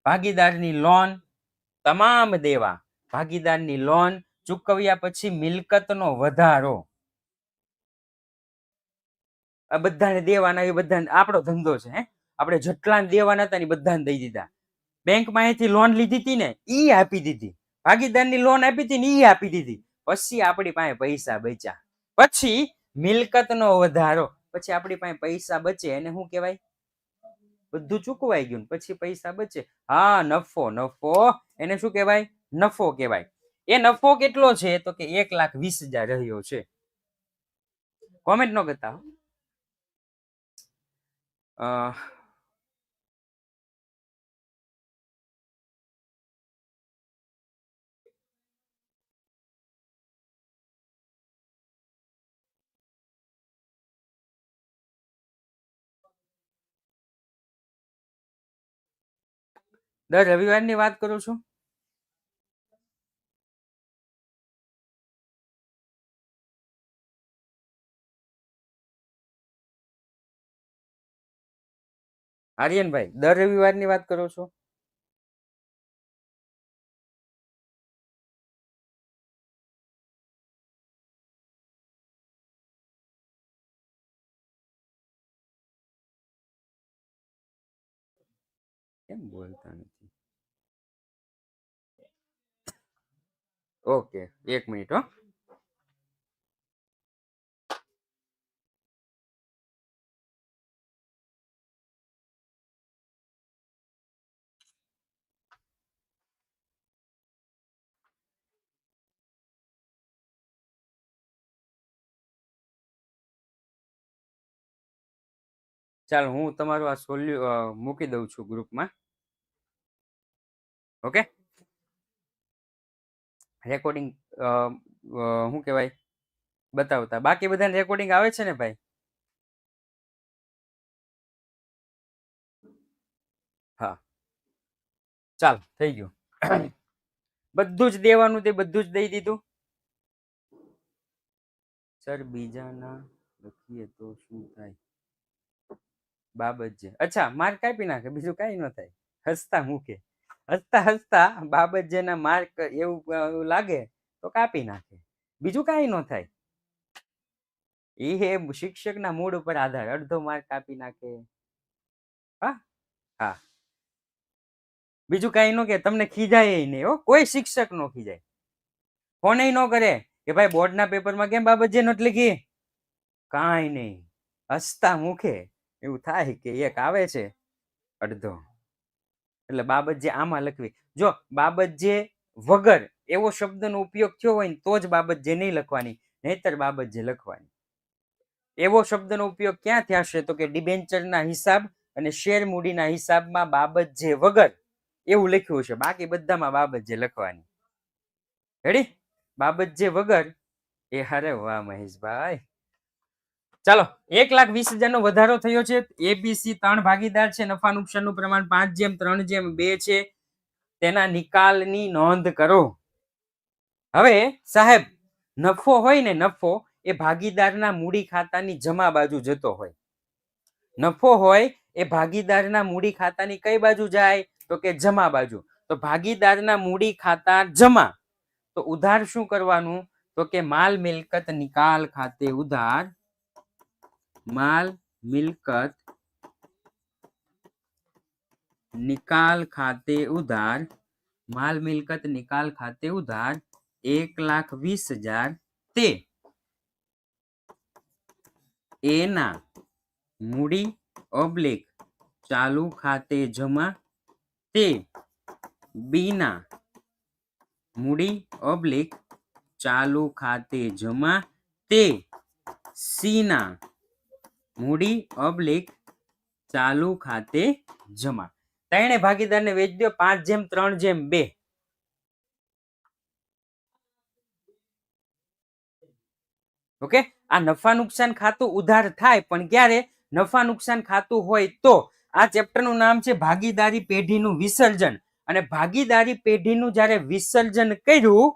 ભાગીદારની લોન, તમામ દેવા, ભાગીદારની લોન ચૂકવ્યા પછી મિલકતનો વધારો, આ બધાને દેવાના, એ બધાને આપણો ધંધો છે. આપણે જેટલા દેવાના હતા ને બધાને દઈ દીધા. બેંકમાં અહીંથી લોન લીધી હતી ને ઈ આપી દીધી, ભાગીદારની લોન આપી હતી ને ઈ આપી દીધી. પછી આપણી પાસે પૈસા બચ્યા, પછી મિલકતનો વધારો, પછી આપણી પાસે પૈસા બચે એને શું કહેવાય? બધું ચૂકવાઈ ગયું પછી પૈસા બચે, હા નફો. નફો એને શું કહેવાય? નફો કહેવાય. એ નફો કેટલો છે? તો કે 1,20,000 રહ્યો છે. કોમેન્ટ ન કરતા. દર રવિવારની વાત કરું છું. આર્યનભાઈ, દર રવિવારની વાત કરો છો? કેમ બોલતા નથી? ઓકે, 1 મિનિટ હો. ચાલ, હું તમારું આ મૂકી દઉં છું ગ્રુપમાં. ઓકે, રેકોર્ડિંગ શું કહેવાય બતાવતા. બાકી બધાને રેકોર્ડિંગ આવે છે ને ભાઈ? હા, ચાલ થઈ ગયું. બધું જ દેવાનું તે બધું જ દઈ દીધું. સર બીજાના લખીએ તો શું થાય? બાબત છે. અચ્છા, માર્ક કાપી નાખે, બીજું કઈ ન થાય. હસતા મૂકે, હસતા હસતા બાબત જેના માર્ક એવું લાગે તો કાપી નાખે, બીજું કઈ ન થાય. એ શિક્ષકના મૂડ ઉપર આધાર, અડધો માર્ક કાપી નાખે. હા હા, બીજું કઈ ન કે તમને ખીજાય નહીં હો, કોઈ શિક્ષક નો ખીજાય. ફોન ન કરે કે ભાઈ બોર્ડના પેપરમાં કેમ બાબત જે નથી લખી, કાંઈ નહીં, હસતા મુખે એવું થાય કે એક આવે છે અડધો, એટલે બાબત જે આમાં લખવી. જો બાબત જે વગર એવો શબ્દનો ઉપયોગ થયો હોય ને તો જ બાબત જે નહીં લખવાની, નહીતર બાબત જે લખવાની. એવો શબ્દનો ઉપયોગ ક્યાં થશે? તો કે ડિબેન્ચરના હિસાબ અને શેર મૂડીના હિસાબમાં બાબત જે વગર એવું લખ્યું છે, બાકી બધામાં બાબત જે લખવાની. રેડી? બાબત જે વગર એ, અરે વાહ મહેશભાઈ. ચાલો, 1,20,000 નો વધારો થયો છે. એબીસી 3 ભાગીદાર છે. નફા નુકસાનનું પ્રમાણ 5:3:2 છે. તેના નિકાલની નોંધ કરો. હવે સાહેબ, નફો હોય ને, નફો એ ભાગીદારના મૂડી ખાતાની જમા બાજુ જતો હોય. નફો હોય એ ભાગીદારના મૂડી ખાતાની કઈ બાજુ જાય? તો કે જમા બાજુ. તો ભાગીદારના મૂડી ખાતા જમા, તો ઉધાર શું કરવાનું? તો કે માલ મિલકત નિકાલ ખાતે ઉધાર, માલ મિલકત નિકાલ ખાતે ઉધાર, માલ મિલકત નિકાલ ખાતે ઉધાર 1,20,000 તે એના મૂડી ઓબ્લિક ચાલુ ખાતે જમા તે બીના મૂડી ઓબ્લિક ચાલુ ખાતે જમા તે સીના મૂડી ઓબ્લિક ચાલુ ખાતે જમા. ત્રણે ભાગીદારને વેચ દો 5:3:2. ઓકે, આ નફા નુકસાન ખાતું ઉધાર થાય પણ ક્યારે? નફા નુકસાન ખાતું હોય તો. આ ચેપ્ટરનું નામ છે ભાગીદારી પેઢીનું વિસર્જન. અને ભાગીદારી પેઢીનું જ્યારે વિસર્જન કર્યું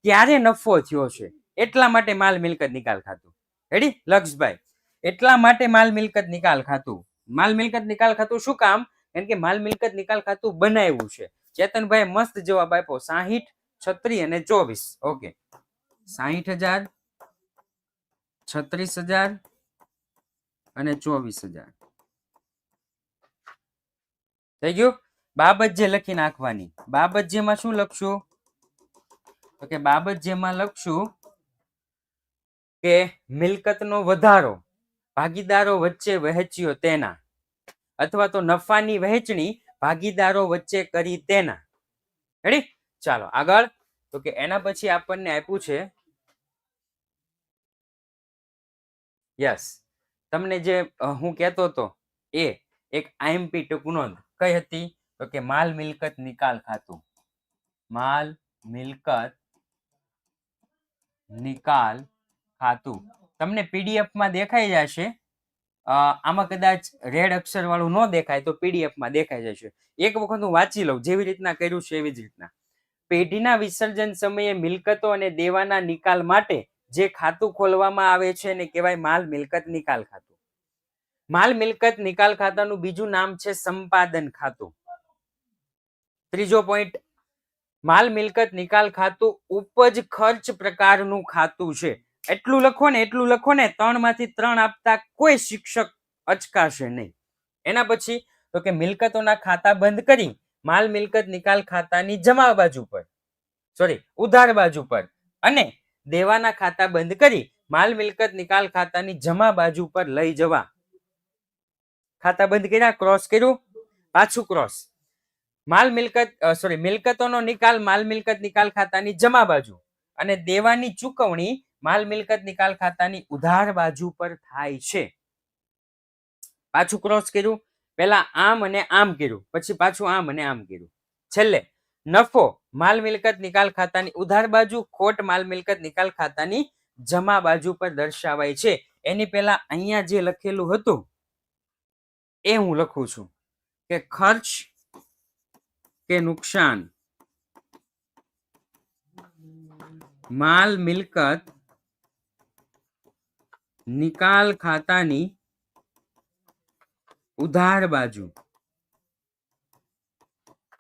ત્યારે નફો થયો છે, એટલા માટે માલ મિલકત નિકાલ ખાતું. રેડી લક્ષભાઈ? એટલા માટે માલ મિલકત નિકાલ ખાતું. માલ મિલકત નિકાલ ખાતું શું કામ? કેમ કે માલ મિલકત નિકાલ ખાતું બનાવ્યું છે. ચેતનભાઈ મસ્ત જવાબ આપ્યો 60, 36 અને 24. ઓકે, 60,000, 36,000 અને 24,000 થઈ ગયું. બાબત જે લખી નાખવાની. બાબત જેમાં શું લખશું? તો કે બાબત જેમાં લખશું કે મિલકતનો વધારો ભાગીદારો વચ્ચે વહેંચ્યો તેના, અથવા તો નફાની વહેંચણી ભાગીદારો વચ્ચે કરી તેના. રેડી? ચાલો આગળ. તો કે એના પછી આપણને આપ્યું છે યસ, તમને જે હું કહેતો હતો એ એક આઈએમપી ટૂંક નોંધ કઈ હતી? તો કે માલ મિલકત નિકાલ ખાતું. માલ મિલકત નિકાલ ખાતું તમને પીડીએફ માં દેખાઈ જશે. આમાં કદાચ રેડ અક્ષર વાળું ન દેખાય તો પીડીએફ માં દેખાઈ જશે. એક વખત હું વાંચી લઉં, જેવી રીતના કર્યું છે એવી જ રીતના. પેઢીના વિસર્જન સમયે મિલકતો અને દેવાના નિકાલ માટે જે ખાતું ખોલવામાં આવે છે એને કહેવાય માલ મિલકત નિકાલ ખાતું. માલ મિલકત નિકાલ ખાતાનું બીજું નામ છે સંપાદન ખાતું. ત્રીજો પોઈન્ટ, માલ મિલકત નિકાલ ખાતું ઉપજ ખર્ચ પ્રકારનું ખાતું છે. એટલું લખો ને 3 માંથી 3 આપતા કોઈ શિક્ષક અચકાશે નહીં. એના પછી તો કે મિલકતોના ખાતા બંધ કરી માલ મિલકત નિકાલ ખાતાની જમા બાજુ પર, ઉધાર બાજુ પર, અને દેવાના ખાતા બંધ કરી માલ મિલકત નિકાલ ખાતાની જમા બાજુ પર લઈ જવા. ખાતા બંધ કર્યા, ક્રોસ કર્યું, પાછું ક્રોસ. માલ મિલકત મિલકતોનો નિકાલ માલ મિલકત નિકાલ ખાતાની જમા બાજુ અને દેવાની ચૂકવણી માલ મિલકત નિકાલ ખાતાની ઉધાર બાજુ પર થાય છે. પાછું ક્રોસ કર્યું, પહેલા આમ અને આમ કર્યું, પછી પાછું આમ અને આમ કર્યું. છેલ્લે નફો માલ મિલકત નિકાલ ખાતાની ઉધાર બાજુ, ખોટ માલ મિલકત નિકાલ ખાતાની જમા બાજુ પર દર્શાવાય છે. એની પહેલા અહીંયા જે લખેલું હતું એ હું લખું છું કે ખર્ચ કે નુકસાન માલ મિલકત નિકાલ ખાતાની ઉધાર બાજુ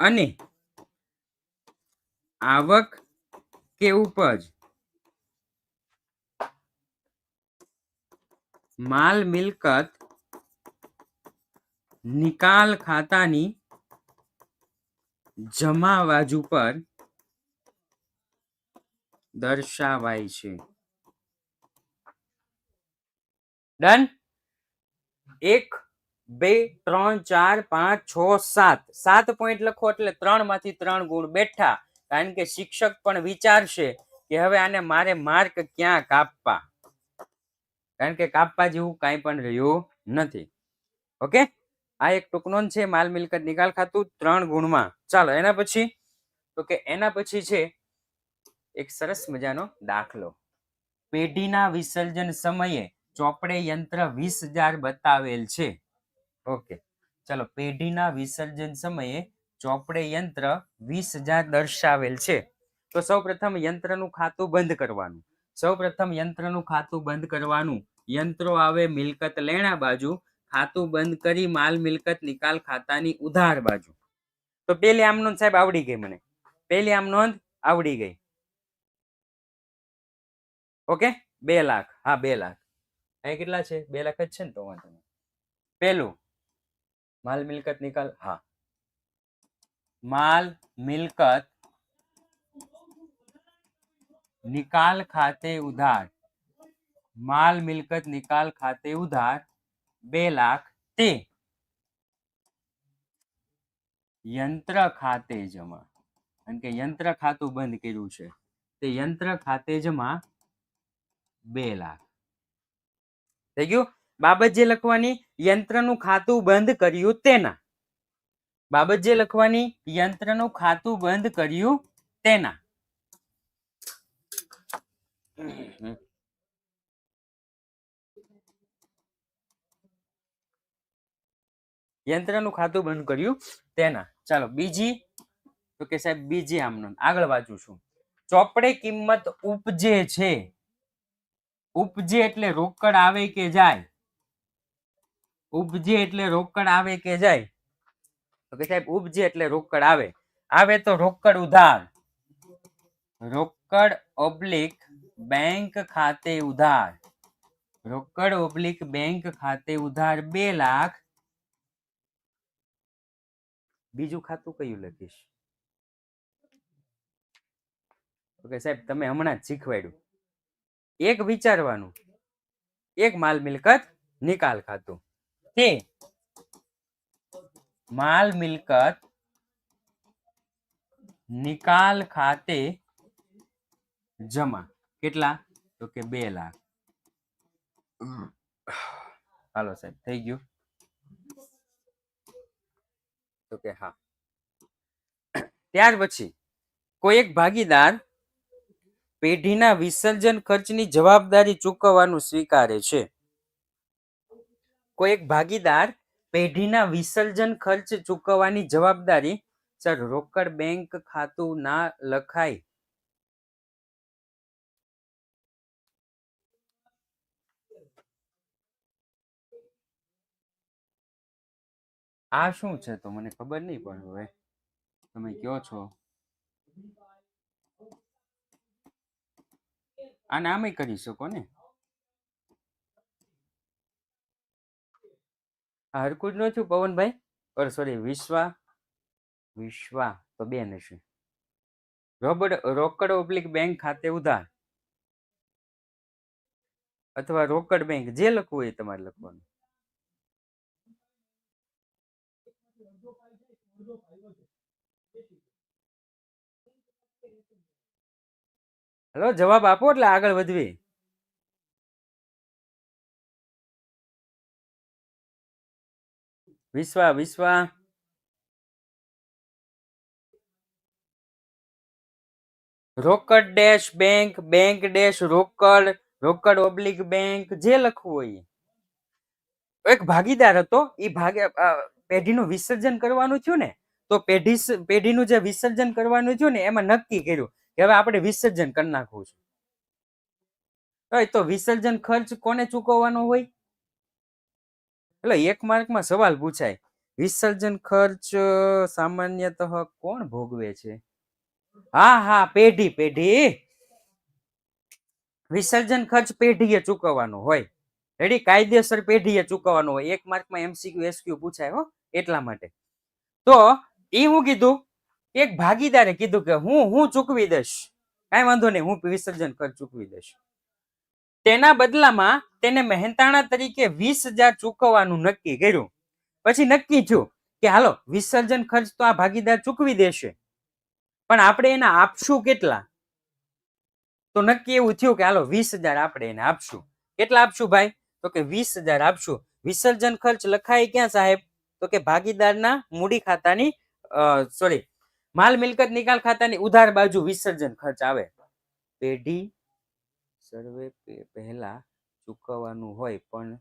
અને આવક કે ઉપજ માલ મિલકત નિકાલ ખાતાની જમા બાજુ પર દર્શાવાય છે. ડન? 1, 2, 3, 4, 5, 6, 7 પોઈન્ટ લખો એટલે 3 માંથી 3 ગુણ બેઠા. કારણ કે શિક્ષક પણ વિચારશે કે હવે આને મારે માર્ક ક્યાં કાપવા, કારણ કે કાપવા જેવું કાંઈ પણ રહ્યું નથી. ઓકે, આ એક ટૂંક નોંધ છે માલ મિલકત નિકાલ ખાતું 3 ગુણમાં. ચાલો એના પછી તો કે એના પછી છે એક સરસ મજાનો દાખલો. પેઢીના વિસર્જન સમયે ચોપડે યંત્ર 20,000 બતાવેલ છે. ઓકે, ચાલો પેઢીના વિસર્જન સમયે ચોપડે યંત્ર 20,000 દર્શાવેલ છે. તો સૌપ્રથમ યંત્રનું ખાતું બંધ કરવાનું. યંત્રો આવે મિલકત લેણા બાજુ, ખાતું બંધ કરી માલ મિલકત નિકાલ ખાતાની ઉધાર બાજુ. તો પેલી આમ નોંધ સાહેબ આવડી ગઈ મને. પેલી આમ નોંધ આવડી ગઈ. ઓકે, 2 લાખ. હા 2 લાખ. અહીં કેટલા છે? 2 લાખ જ છે ને. તો વાંધો નહીં. પેલું માલ મિલકત નિકાલ, હા માલ મિલકત નિકાલ ખાતે ઉધાર, માલ મિલકત નિકાલ ખાતે ઉધાર 2 લાખ તે યંત્ર ખાતે જમા, કારણ કે યંત્ર ખાતું બંધ કર્યું છે, તે યંત્ર ખાતે જમા 2 લાખ. થઈ ગયું. બાબત જે લખવાની યંત્રનું ખાતું બંધ કર્યું તેના, બાબત જે લખવાની યંત્રનું ખાતું બંધ કર્યું તેના. યંત્રનું ખાતું બંધ કર્યું તેના. ચાલો બીજી, તો કે સાહેબ બીજી આમનો આગળ વાંચું છું. ચોપડે કિંમત ઉપજે છે, ઉપજે એટલે રોકડ આવે કે જાય, ઉપજે એટલે રોકડ આવે કે જાય, તો કે સાહેબ ઉપજે એટલે રોકડ આવે, આવે તો રોકડ ઉધાર, રોકડ ઓબ્લિક બેંક ખાતે ઉધાર, રોકડ ઓબ્લિક બેંક ખાતે ઉધાર 2 લાખ. બીજું ખાતું કયું લખીશ? ઓકે સાહેબ તમે હમણાં જ શીખવાડ્યું. એક વિચારવાનું, એક માલ મિલકત નિકાલ ખાતું, તે માલ મિલકત નિકાલ ખાતે જમા. કેટલા? તો કે 2 લાખ. હાલો સાહેબ થઈ ગયું? તો કે હા. ત્યાર પછી કોઈ એક ભાગીદાર પેઢીના વિસર્જન ખર્ચની જવાબદારી ચૂકવવાનું સ્વીકારે છે. કોઈ એક ભાગીદાર પેઢીના વિસર્જન ખર્ચ ચૂકવવાની જવાબદારી, સર રોકડ બેંક ખાતું ના લખાય. આ શું છે તો મને ખબર નહીં, પણ હવે તમે કયો છો. આને આમે કરી શકો ને, હરકું જ ન થયું પવનભાઈ, સોરી વિશ્વા, વિશ્વા તો બેન હશે. રોકડ ઓબ્લિક બેંક ખાતે ઉધાર અથવા રોકડ બેંક, જે લખવું એ તમારે લખવાનું. હલો જવાબ આપો એટલે આગળ વધવી. વિશ્વા, વિશ્વા રોકડ ડેશ બેંક, બેંક ડેશ રોકડ, રોકડ ઓબ્લિક બેંક, જે લખવું હોય. એક ભાગીદાર હતો, એ પેઢીનું વિસર્જન કરવાનું થયું ને, તો પેઢીનું જે વિસર્જન કરવાનું થયું ને એમાં નક્કી કર્યું કે હવે આપણે વિસર્જન કરી નાખવું છે. તો વિસર્જન ખર્ચ કોને ચૂકવવાનો હોય? એટલે 1 માર્કમાં સવાલ પૂછાય, વિસર્જન ખર્ચ સામાન્યતઃ કોણ ભોગવે છે? હા પેઢી વિસર્જન ખર્ચ પેઢીએ ચૂકવવાનો હોય. રેડી? કાયદેસર પેઢીએ ચૂકવવાનો હોય. 1 માર્કમાં MCQ SQ પૂછાય હો, એટલા માટે. તો એ હું કીધું, એક ભાગીદારે કીધું કે હું ચૂકવી દઈશ, કાંઈ વાંધો નહીં, હું વિસર્જન ખર્ચ ચૂકવી દઈશ. તેના બદલામાં તેને મહેનતાણા તરીકે 20,000 ચૂકવવાનું નક્કી કર્યું. પછી નક્કી થયું કે હાલો વિસર્જન ખર્ચ તો આ ભાગીદાર ચૂકવી દેશે, પણ આપણે એને આપશું કેટલા? તો નક્કી એવું થયું કે હાલો 20,000 આપણે એને આપશું. કેટલા આપશું ભાઈ? તો કે 20,000 આપશું. વિસર્જન ખર્ચ લખાય ક્યાં સાહેબ? તો કે ભાગીદારના મૂડી ખાતાની, સોરી, માલ મિલકત નિકાલ ખાતાની ઉધાર બાજુ વિસર્જન ખર્ચ આવે. પેઢી સર્વે પહેલા ચૂકવવાનું હોય, પણ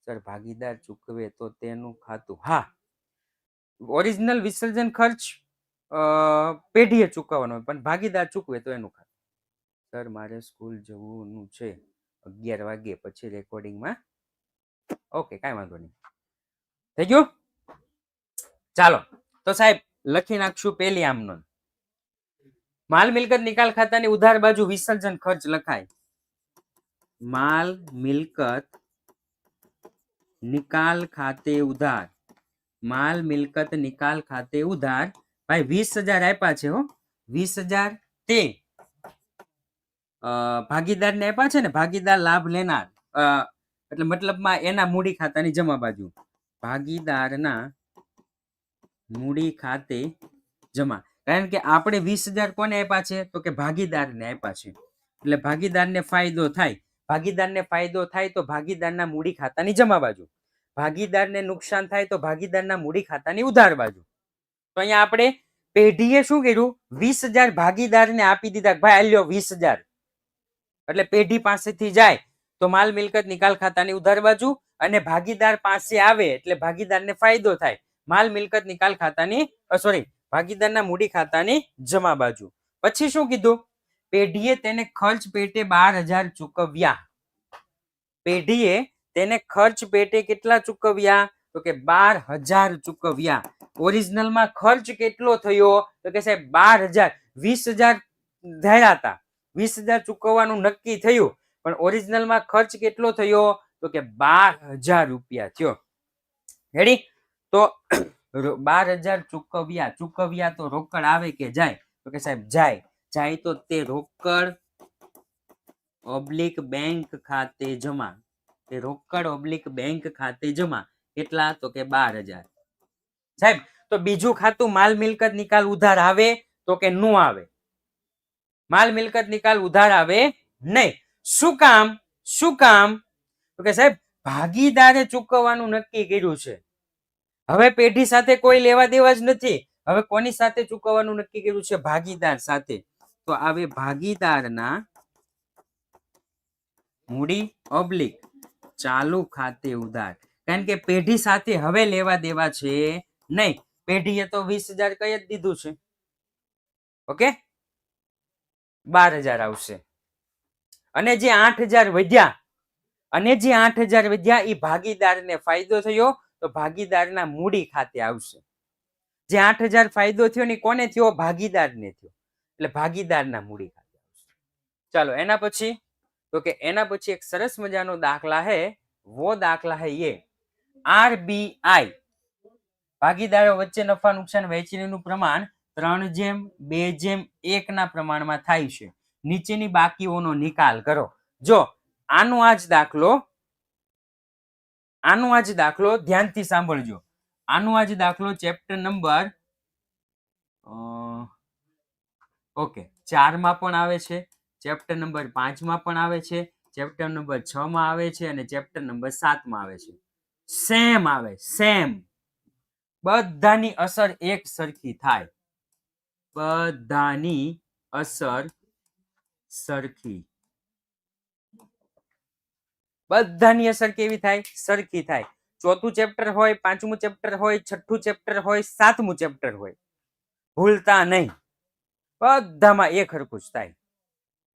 સર ભાગીદાર ચૂકવે તો તેનું ખાતું. હા, ઓરિજિનલ વિસર્જન ખર્ચ પેઢીએ ચૂકવવાનો હોય, પણ ભાગીદાર ચૂકવે તો એનું ખાતું. સર મારે સ્કૂલ જવાનું છે 11 વાગે, પછી રેકોર્ડિંગમાં. ઓકે કાંઈ વાંધો નહીં. થઈ ગયું? ચાલો તો સાહેબ લખી નાખશું પેલી આમનો. માલ મિલકત નિકાલ ખાતાની ઉધાર બાજુ વિસર્જન ખર્ચ લખાય. માલ મિલકત નિકાલ ખાતે ઉધાર, માલ મિલકત નિકાલ ખાતે ઉધાર ભાઈ 20,000 આપ્યા છે હો, 20,000 તે ભાગીદારને આપ્યા છે ને, ભાગીદાર લાભ લેનાર, એટલે મતલબમાં એના મૂડી ખાતાની જમા બાજુ, ભાગીદારના મૂડી ખાતે જમા. કારણ કે આપણે 20,000 કોને આપ્યા છે? તો કે ભાગીદારને આપ્યા છે. એટલે ભાગીદારને ફાયદો થાય, ભાગીદારને ફાયદો થાય તો ભાગીદારના મૂડી ખાતાની જમા બાજુ, ભાગીદારને નુકસાન થાય તો ભાગીદારના મૂડી ખાતાની ઉધાર બાજુ. તો અહીંયા આપણે પેઢીએ શું કર્યું? 20,000 ભાગીદારને આપી દીધા, ભાઈ આલ્યો 20,000. એટલે પેઢી પાસેથી જાય તો માલ મિલકત નિકાલ ખાતાની ઉધાર બાજુ, અને ભાગીદાર પાસે આવે એટલે ભાગીદારને ફાયદો થાય, માલ મિલકત નિકાલ ખાતાની સોરી ભાગીદારના મૂડી ખાતાની જમા બાજુ. પછી શું કીધું? પેઢીએ તેને ખર્ચ પેટે 12,000 ચૂકવ્યા. પેઢીએ તેને ખર્ચ પેટે કેટલા ચૂકવ્યા? તો કે 12,000 ચૂકવ્યા. ઓરિજિનલમાં ખર્ચ કેટલો થયો? તો કે સાહેબ 12,000. 20,000 ધાર્યા હતા, 20,000 ચૂકવવાનું નક્કી થયું, પણ ઓરિજિનલમાં ખર્ચ કેટલો થયો? તો કે 12,000 રૂપિયા થયો. રેડી? તો 12,000 ચૂકવ્યા. ચૂકવ્યા તો રોકડ આવે કે જાય? તો કે સાહેબ જાય. જાય તો તે રોકડ ઓબ્લિક બેંક ખાતે જમા. તે રોકડ ઓબ્લિક બેંક ખાતે જમા. કેટલા? તો કે 12,000. સાહેબ તો બીજું ખાતું માલ મિલકત નિકાલ ઉધાર આવે? તો કે નો આવે. માલ મિલકત નિકાલ ઉધાર આવે નહીં. શું કામ? શું કામ? તો કે સાહેબ ભાગીદારે ચૂકવવાનું નક્કી કર્યું છે. હવે પેઢી સાથે કોઈ લેવા દેવા જ નથી. હવે કોની સાથે ચૂકવવાનું નક્કી કર્યું છે? ભાગીદાર સાથે. તો આવે ભાગીદારના મૂડી ઓબ્લિક ચાલુ ખાતે ઉધાર. કારણ કે પેઢી સાથે હવે લેવા દેવા છે નહીં. પેઢીએ તો 20,000 કહી જ દીધું છે. ઓકે, 12,000 આવશે. અને જે 8,000 વધ્યા, અને જે 8,000 વધ્યા એ ભાગીદારને ફાયદો થયો તો ભાગીદારના મૂડી ખાતે આવશે. જે 8,000 ફાયદો થયો ને કોને થયો? ભાગીદારને થયો. એટલે ભાગીદારના મૂડી ખાતે આવશે. ચાલો એના પછી, તો કે એના પછી એક સરસ મજાનો દાખલા હે. વો દાખલા હે ये RBI ભાગીદારો વચ્ચે નફા નુકસાન વહેંચણીનું પ્રમાણ 3:2:1 ના પ્રમાણમાં થાય છે. નીચેની બાકીઓનો નિકાલ કરો. જો આનો આ જ દાખલો ધ્યાનથી સાંભળજો. આનો આ જ દાખલો ચેપ્ટર નંબર 4 માં પણ આવે છે, ચેપ્ટર નંબર 5 માં પણ આવે છે, ચેપ્ટર નંબર 6 માં આવે છે, અને ચેપ્ટર નંબર 7 માં આવે છે. સેમ આવે, સેમ. બધાની અસર એક સરખી થાય. બધાની અસર સરખી. બધાની અસર કેવી થાય? સરખી થાય. ચોથું ચેપ્ટર હોય, પાંચમું ચેપ્ટર હોય, છઠ્ઠું ચેપ્ટર હોય, સાતમું ચેપ્ટર હોય, ભૂલતા નહીં. બધામાં એક હરખું જ થાય.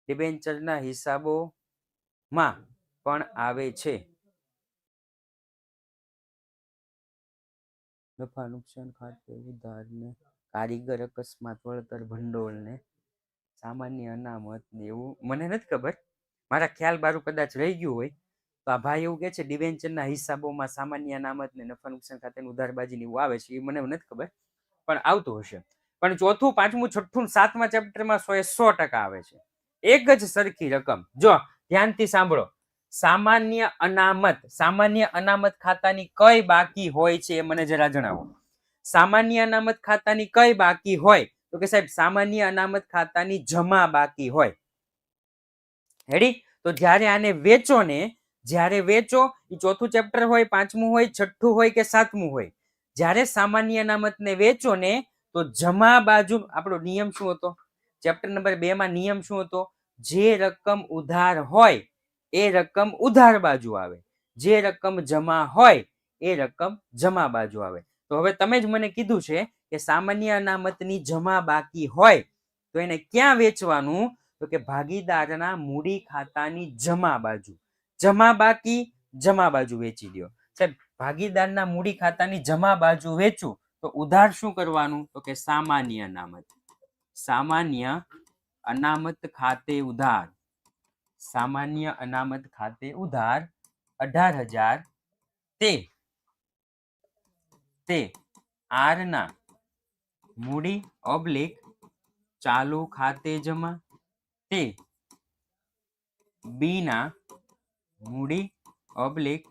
ડિબેન્ચરના હિસાબોમાં પણ આવે છે. નફા નુકસાન ખાતે ઉધારને, કારીગર અકસ્માત વળતર ભંડોળને, સામાન્ય અનામત ને એવું મને નથી ખબર. મારા ખ્યાલ બારું કદાચ રહી ગયું હોય તો આ ભાઈ એવું કે છે ડિબેન્ચરના હિસાબોમાં સામાન્ય અનામત ને નફા નુકસાન ખાતે ઉધારબાજી એવું આવે છે. એ મને નથી ખબર, પણ આવતું હશે. પણ ચોથું, પાંચમું, છઠ્ઠું, સાતમા ચેપ્ટરમાં 100% આવે છે. એક જ સરખી રકમ. જો ધ્યાનથી સાંભળો. સામાન્ય અનામત ખાતાની કઈ બાકી હોય છે એ મને જરા જણાવો. સામાન્ય અનામત ખાતાની કઈ બાકી હોય? તો કે સાહેબ સામાન્ય અનામત ખાતાની જમા બાકી હોય. રેડી? તો જ્યારે આને વેચો ને, જ્યારે વેચો, એ ચોથું ચેપ્ટર હોય, પાંચમું હોય, છઠ્ઠું હોય કે સાતમું હોય, જ્યારે સામાન્ય અનામતને વેચો ને તો જમા બાજુ આપણો નિયમ શું હતો? ચેપ્ટર નંબર 2 માં નિયમ શું હતો? જે રકમ ઉધાર હોય એ રકમ ઉધાર બાજુ આવે, જે રકમ જમા હોય એ રકમ જમા બાજુ આવે. તો હવે તમે જ મને કીધું છે કે સામાન્ય અનામતની જમા બાકી હોય તો એને ક્યાં વેચવાનું? તો કે ભાગીદારના મૂડી ખાતાની જમા બાજુ. જમા બાકી, જમા બાજુ વેચી દો. સાહેબ ભાગીદારના મૂડી ખાતાની જમા બાજુ વેચું તો ઉધાર શું કરવાનું? તો કે સામાન્ય અનામત. સામાન્ય અનામત ખાતે ઉધાર. સામાન્ય અનામત ખાતે ઉધાર 18,000 તે R ના મૂડી ઓબ્લિક ચાલુ ખાતે જમા તે બી ના મૂડી ઓબ્લિક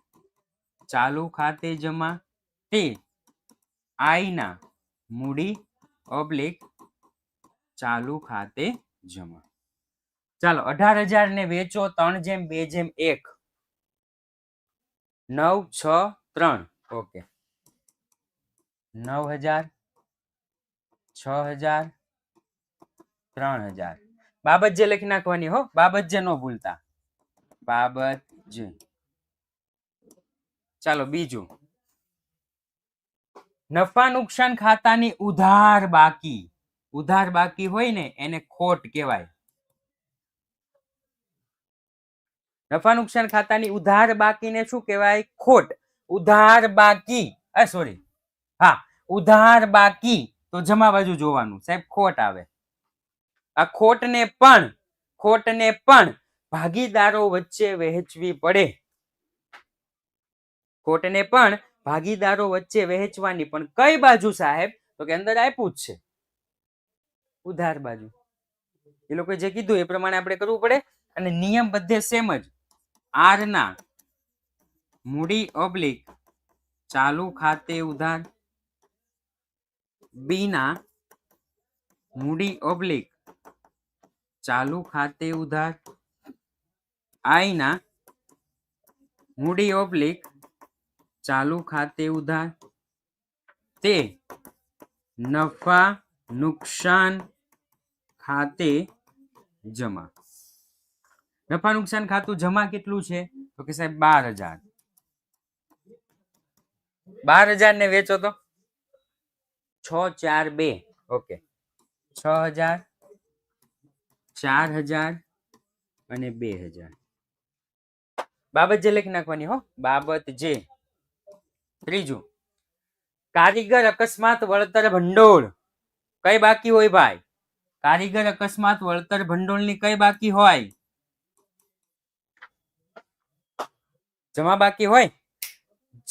ચાલુ ખાતે જમા તે આઈ ના મૂડી ઓબ્લિક ચાલુ ખાતે જમા. ચાલો 18,000 ને વેચો 3/2/1 9 6 3. ઓકે 9,000 6,000 3,000. બાબત જે લખી નાખવાની હો, બાબત જે ન ભૂલતા, બાબત જે. ચાલો બીજું, નફા નુકસાન ખાતાની ઉધાર બાકી. ઉધાર બાકી હોય ને એને ખોટ કહેવાય. નફા નુકસાન ખાતાની ઉધાર બાકીને શું કહેવાય? ખોટ. ઉધાર બાકી, સોરી, હા, ઉધાર બાકી તો જમા બાજુ જોવાનું સાહેબ, ખોટ આવે. આ ખોટને પણ ભાગીદારો વચ્ચે વહેંચવી પડે. ખોટને પણ ભાગીદારો વચ્ચે વહેંચવાની, પણ કઈ બાજુ સાહેબ? તો કે અંદર આપ્યું જ છે, ઉધાર બાજુ. એ લોકો જે કીધું એ પ્રમાણે આપણે કરવું પડે. અને નિયમ બધે સેમ જ. આર ના મૂડી ઓબ્લિક ચાલુ ખાતે ઉધાર, બી ના મૂડી ઓબ્લિક ચાલુ ખાતે ઉધાર, આઈ ના મૂડી ઓબ્લિક ચાલુ ખાતે ઉધાર તે નફા નુકસાન ખાતે જમા. નફા નુકસાન ખાતું જમા કેટલું છે? તો કે સાહેબ 12,000. 12,000 ને વેચો તો 6 4 2. ઓકે 6,000 4,000 અને 2,000. બાબત જે લખી નાખવાની હો, બાબત જે. ત્રીજું, કારીગર અકસ્માત વળતર ભંડોળ કઈ બાકી હોય ભાઈ? કારીગર અકસ્માત વળતર ભંડોળની કઈ બાકી હોય? જમા બાકી હોય.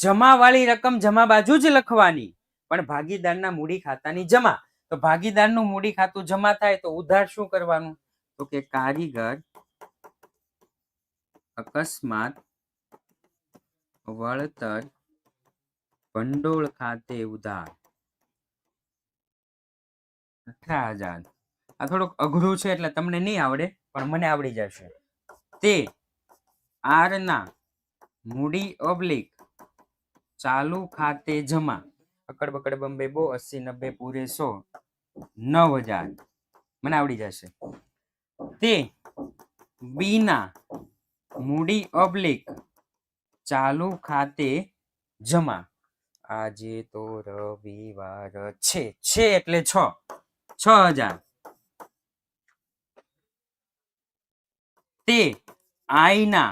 જમા વાળી રકમ જમા બાજુ જ લખવાની, પણ ભાગીદારના મૂડી ખાતાની જમા. તો ભાગીદારનું મૂડી ખાતું જમા થાય તો ઉધાર શું કરવાનું? તો કે કારીગર અકસ્માત વળતર ભંડોળ ખાતે ઉધાર 18,000. આ થોડુંક અઘરું છે એટલે તમને નહીં આવડે, પણ મને આવડી જશે. તે આર ના મૂડી ઓબ્લિક ચાલુ ખાતે જમા. અકડ બકડ બંબે બો 80 90 પૂરે 100 9,000. મને આવડી જશે. તે બી ના મૂડી ઓબ્લિક ચાલુ ખાતે જમા. આજે તો રવિવાર છે એટલે 6,000. તે આઈ ના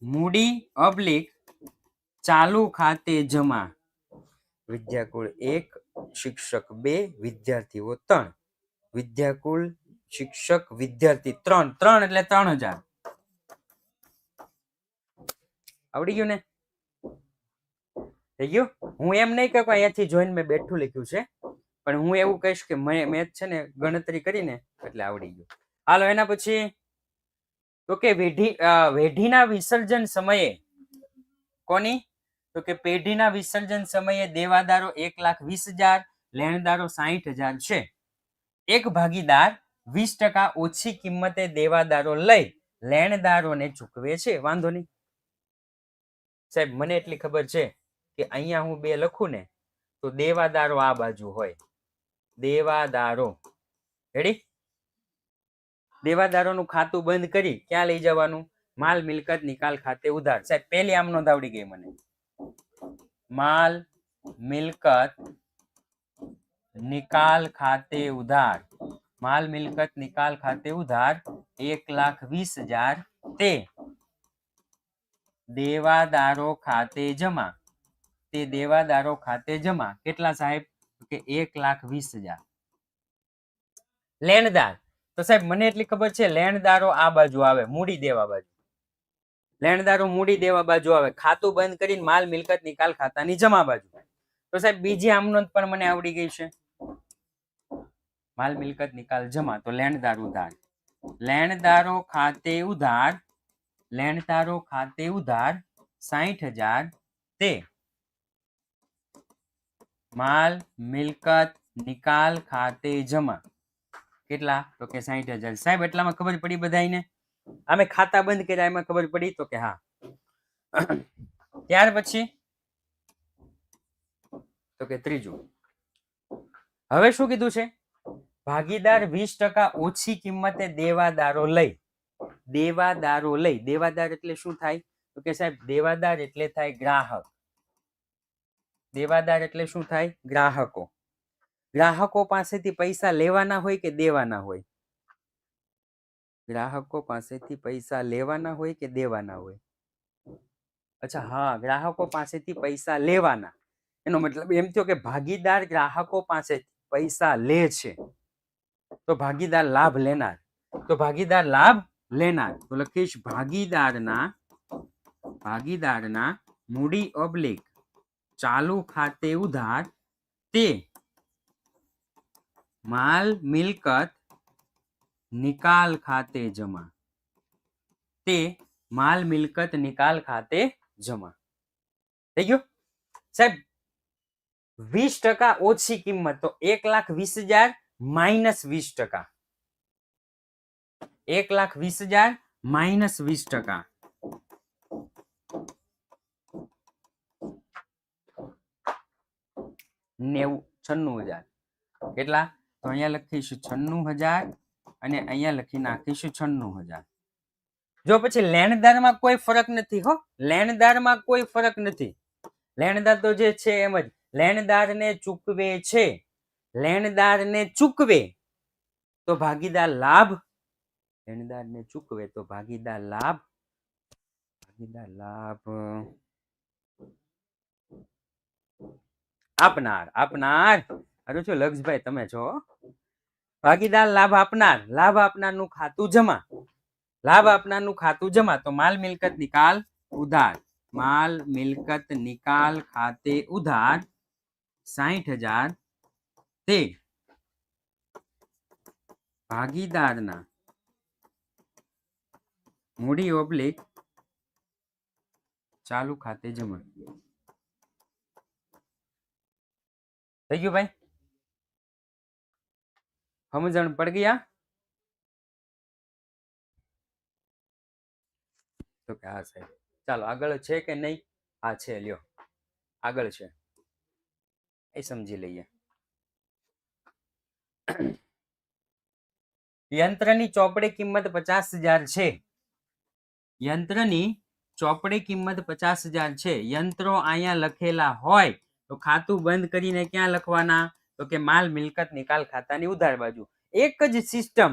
મૂડી ઓબ્લિક ચાલુ ખાતે જમા. વિદ્યાકુળ 1, શિક્ષક 2, વિદ્યાર્થીઓ 3. વિદ્યાકુળ શિક્ષક વિદ્યાર્થી 3 એટલે 3,000. આવડી ગયું ને? થઈ ગયું? હું એમ નહીં કહું અહીંયાથી જોઈને મેં બેઠું લખ્યું છે, પણ હું એવું કહીશ કે મેં છે ને ગણતરી કરીને એટલે આવડી ગયું. હાલો એના પછી તો કે વેઢીના વિસર્જન સમયે કોની? તો કે પેઢીના વિસર્જન સમયે દેવાદારો 1,20,000, લેણદારો 60,000 છે. એક ભાગીદાર 20% ઓછી કિંમતે દેવાદારો લઈ લેણદારોને ચૂકવે છે. વાંધો નહીં સાહેબ, મને એટલી ખબર છે કે અહીંયા હું 2 લખું ને તો દેવાદારો આ બાજુ હોય. દેવાદારો રેડી? દેવાદારોનું ખાતું બંધ કરી ક્યાં લઈ જવાનું? માલ મિલકત નિકાલ ખાતે ઉધાર. સાહેબ પહેલી આમ નોંધ આવડી ગઈ મને. માલ મિલકત નિકાલ ખાતે ઉધાર. માલ મિલકત નિકાલ ખાતે ઉધાર 1,20,000 તે દેવાદારો ખાતે જમા. તે દેવાદારો ખાતે જમા. કેટલા સાહેબ? કે 1,20,000. લેણદાર તો સાહેબ મને એટલી ખબર છે લેણદારો આ બાજુ આવે, મૂડી દેવા બાજુ. લેણદારો મૂડી દેવા બાજુ આવે, ખાતું બંધ કરીને માલ મિલકત નિકાલ ખાતાની જમા બાજુ. તો સાહેબ બીજી આમ નોંધ પણ મને આવડી ગઈ છે. માલ મિલકત નિકાલ જમા તો લેણદાર ઉધાર, લેણદારો ખાતે ઉધાર, લેણદારો ખાતે ઉધાર 60,000 તે માલ મિલકત નિકાલ ખાતે જમા કેટલા તો કે 60,000. સાહેબ એટલામાં ખબર પડી બધાને? અમે ખાતા બંધ કર્યા એમાં ખબર પડી તો કે હા. ત્યાર પછી તો કે ત્રીજું હવે શું કીધું છે? ભાગીદાર 20% ઓછી કિંમતે દેવાદારો લઈ, દેવાદારો લઈ, દેવાદાર એટલે શું થાય તો કે સાહેબ દેવાદાર એટલે થાય ગ્રાહક, દેવાદાર એટલે શું થાય? ગ્રાહકો. ગ્રાહકો પાસેથી પૈસા લેવાના હોય કે દેવાના હોય? ગ્રાહકો પાસેથી પૈસા લેવાના હોય કે દેવાના હોય? અચ્છા હા, ગ્રાહકો પાસેથી પૈસા લેવાના. એનો મતલબ એમ થયો કે ભાગીદાર ગ્રાહકો પાસે પૈસા લે છે તો ભાગીદાર લાભ લેનાર, તો ભાગીદાર લાભ લેનાર તો લખીશ ભાગીદારના મૂડી ઓબ્લિક ચાલુ ખાતે ઉધાર તે માલ મિલકત નિકાલ ખાતે જમા, તે માલ મિલકત નિકાલ ખાતે જમા. થઈ ગયું સાહેબ? 20% ઓછી કિંમત તો 1,20,000 માઇનસ 20%, 1,20,000 માઇનસ 20%, 96,000 કેટલા? તો અહીંયા લખીશું 96,000 અને અહીંયા લખી નાખીશું 96,000. જો પછી લેણદારમાં કોઈ ફરક નથી હો, લેણદારમાં કોઈ ફરક નથી. લેણદાર તો જે છે એમ જ લેણદારને ચૂકવે છે, લેણદારને ચૂકવે તો ભાગીદાર લાભ, લેણદારને ચૂકવે તો ભાગીદાર લાભ, ભાગીદાર લાભ આપનાર, આપનાર. અરે છો લક્ષભાઈ તમે છો. ભાગીદાર લાભ આપનાર, લાભ આપનારનું ખાતું જમા, લાભ આપનારનું ખાતું જમા તો માલ મિલકત નિકાલ ઉધાર, માલ મિલકત નિકાલ ખાતે ઉધાર 60,000 તે ભાગીદારના મૂડી ઓબ્લિક ચાલુ ખાતે જમા. થઈ ગયું ભાઈ? સમજણ પડ ગયા? તો કે હા સાહેબ. ચાલો આગળ છે કે નહીં? હા છે, લ્યો આગળ છે એ સમજી લઈએ. યંત્રની ચોપડી કિંમત 50,000 છે, યંત્રની ચોપડી કિંમત 50,000 છે. યંત્રો અહીંયા લખેલા હોય તો ખાતું બંધ કરીને ક્યાં લખવાના તો કે માલ મિલકત નિકાલ ખાતાની ઉધાર બાજુ. એક જ સિસ્ટમ,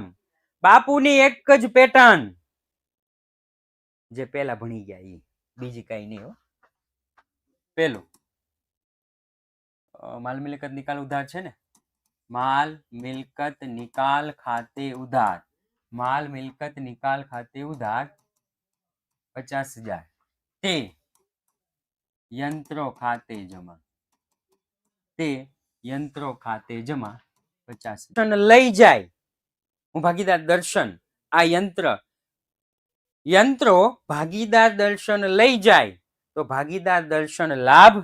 બાપુની એક જ પેટર્ન જે પેલા ભણી ગયા ઈ, બીજી કઈ નહીં હો. પેલું માલ મિલકત નિકાલ ઉધાર છે ને, માલ મિલકત નિકાલ ખાતે ઉધાર, માલ મિલકત નિકાલ ખાતે ઉધાર 50,000 તે યંત્રો ખાતે જમા, તે યંત્રો ખાતે જમા 50,000 લઈ જાય. હું ભાગીદાર દર્શન, આ યંત્રો ભાગીદાર દર્શન લઈ જાય તો ભાગીદાર દર્શન લાભ,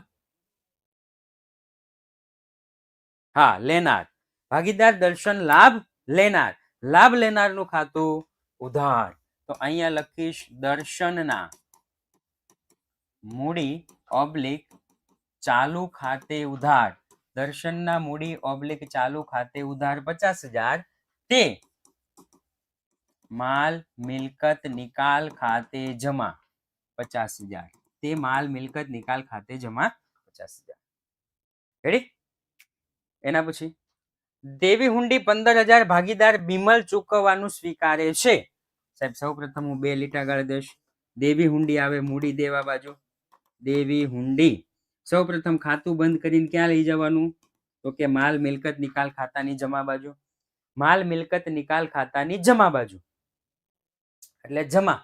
હા લેનાર, ભાગીદાર દર્શન લાભ લેનાર, લાભ લેનારનું ખાતું ઉધાર તો અહીંયા લખીશ દર્શનના મૂડી ઓબ્લિક ચાલુ ખાતે ઉધાર, દર્શનના મૂડી ઓબ્લિક ચાલુ ખાતે ઉધાર 50,000 તે માલ મિલકત નિકાલ ખાતે જમા 50,000, તે માલ મિલકત નિકાલ ખાતે જમા 50,000. રેડી? એના પછી દેવી હુંડી 15,000 ભાગીદાર બિમલ ચૂકવવાનું સ્વીકારે છે. સાહેબ સૌ પ્રથમ હું 2 લીટા ગાળી દઈશ. દેવી હુંડી આવે મૂડી દેવા બાજુ, દેવી હુંડી સૌ પ્રથમ ખાતું બંધ કરીને ક્યાં લઈ જવાનું તો કે માલ મિલકત નિકાલ ખાતાની જમા બાજુ, માલ મિલકત નિકાલ ખાતાની જમા બાજુ એટલે જમા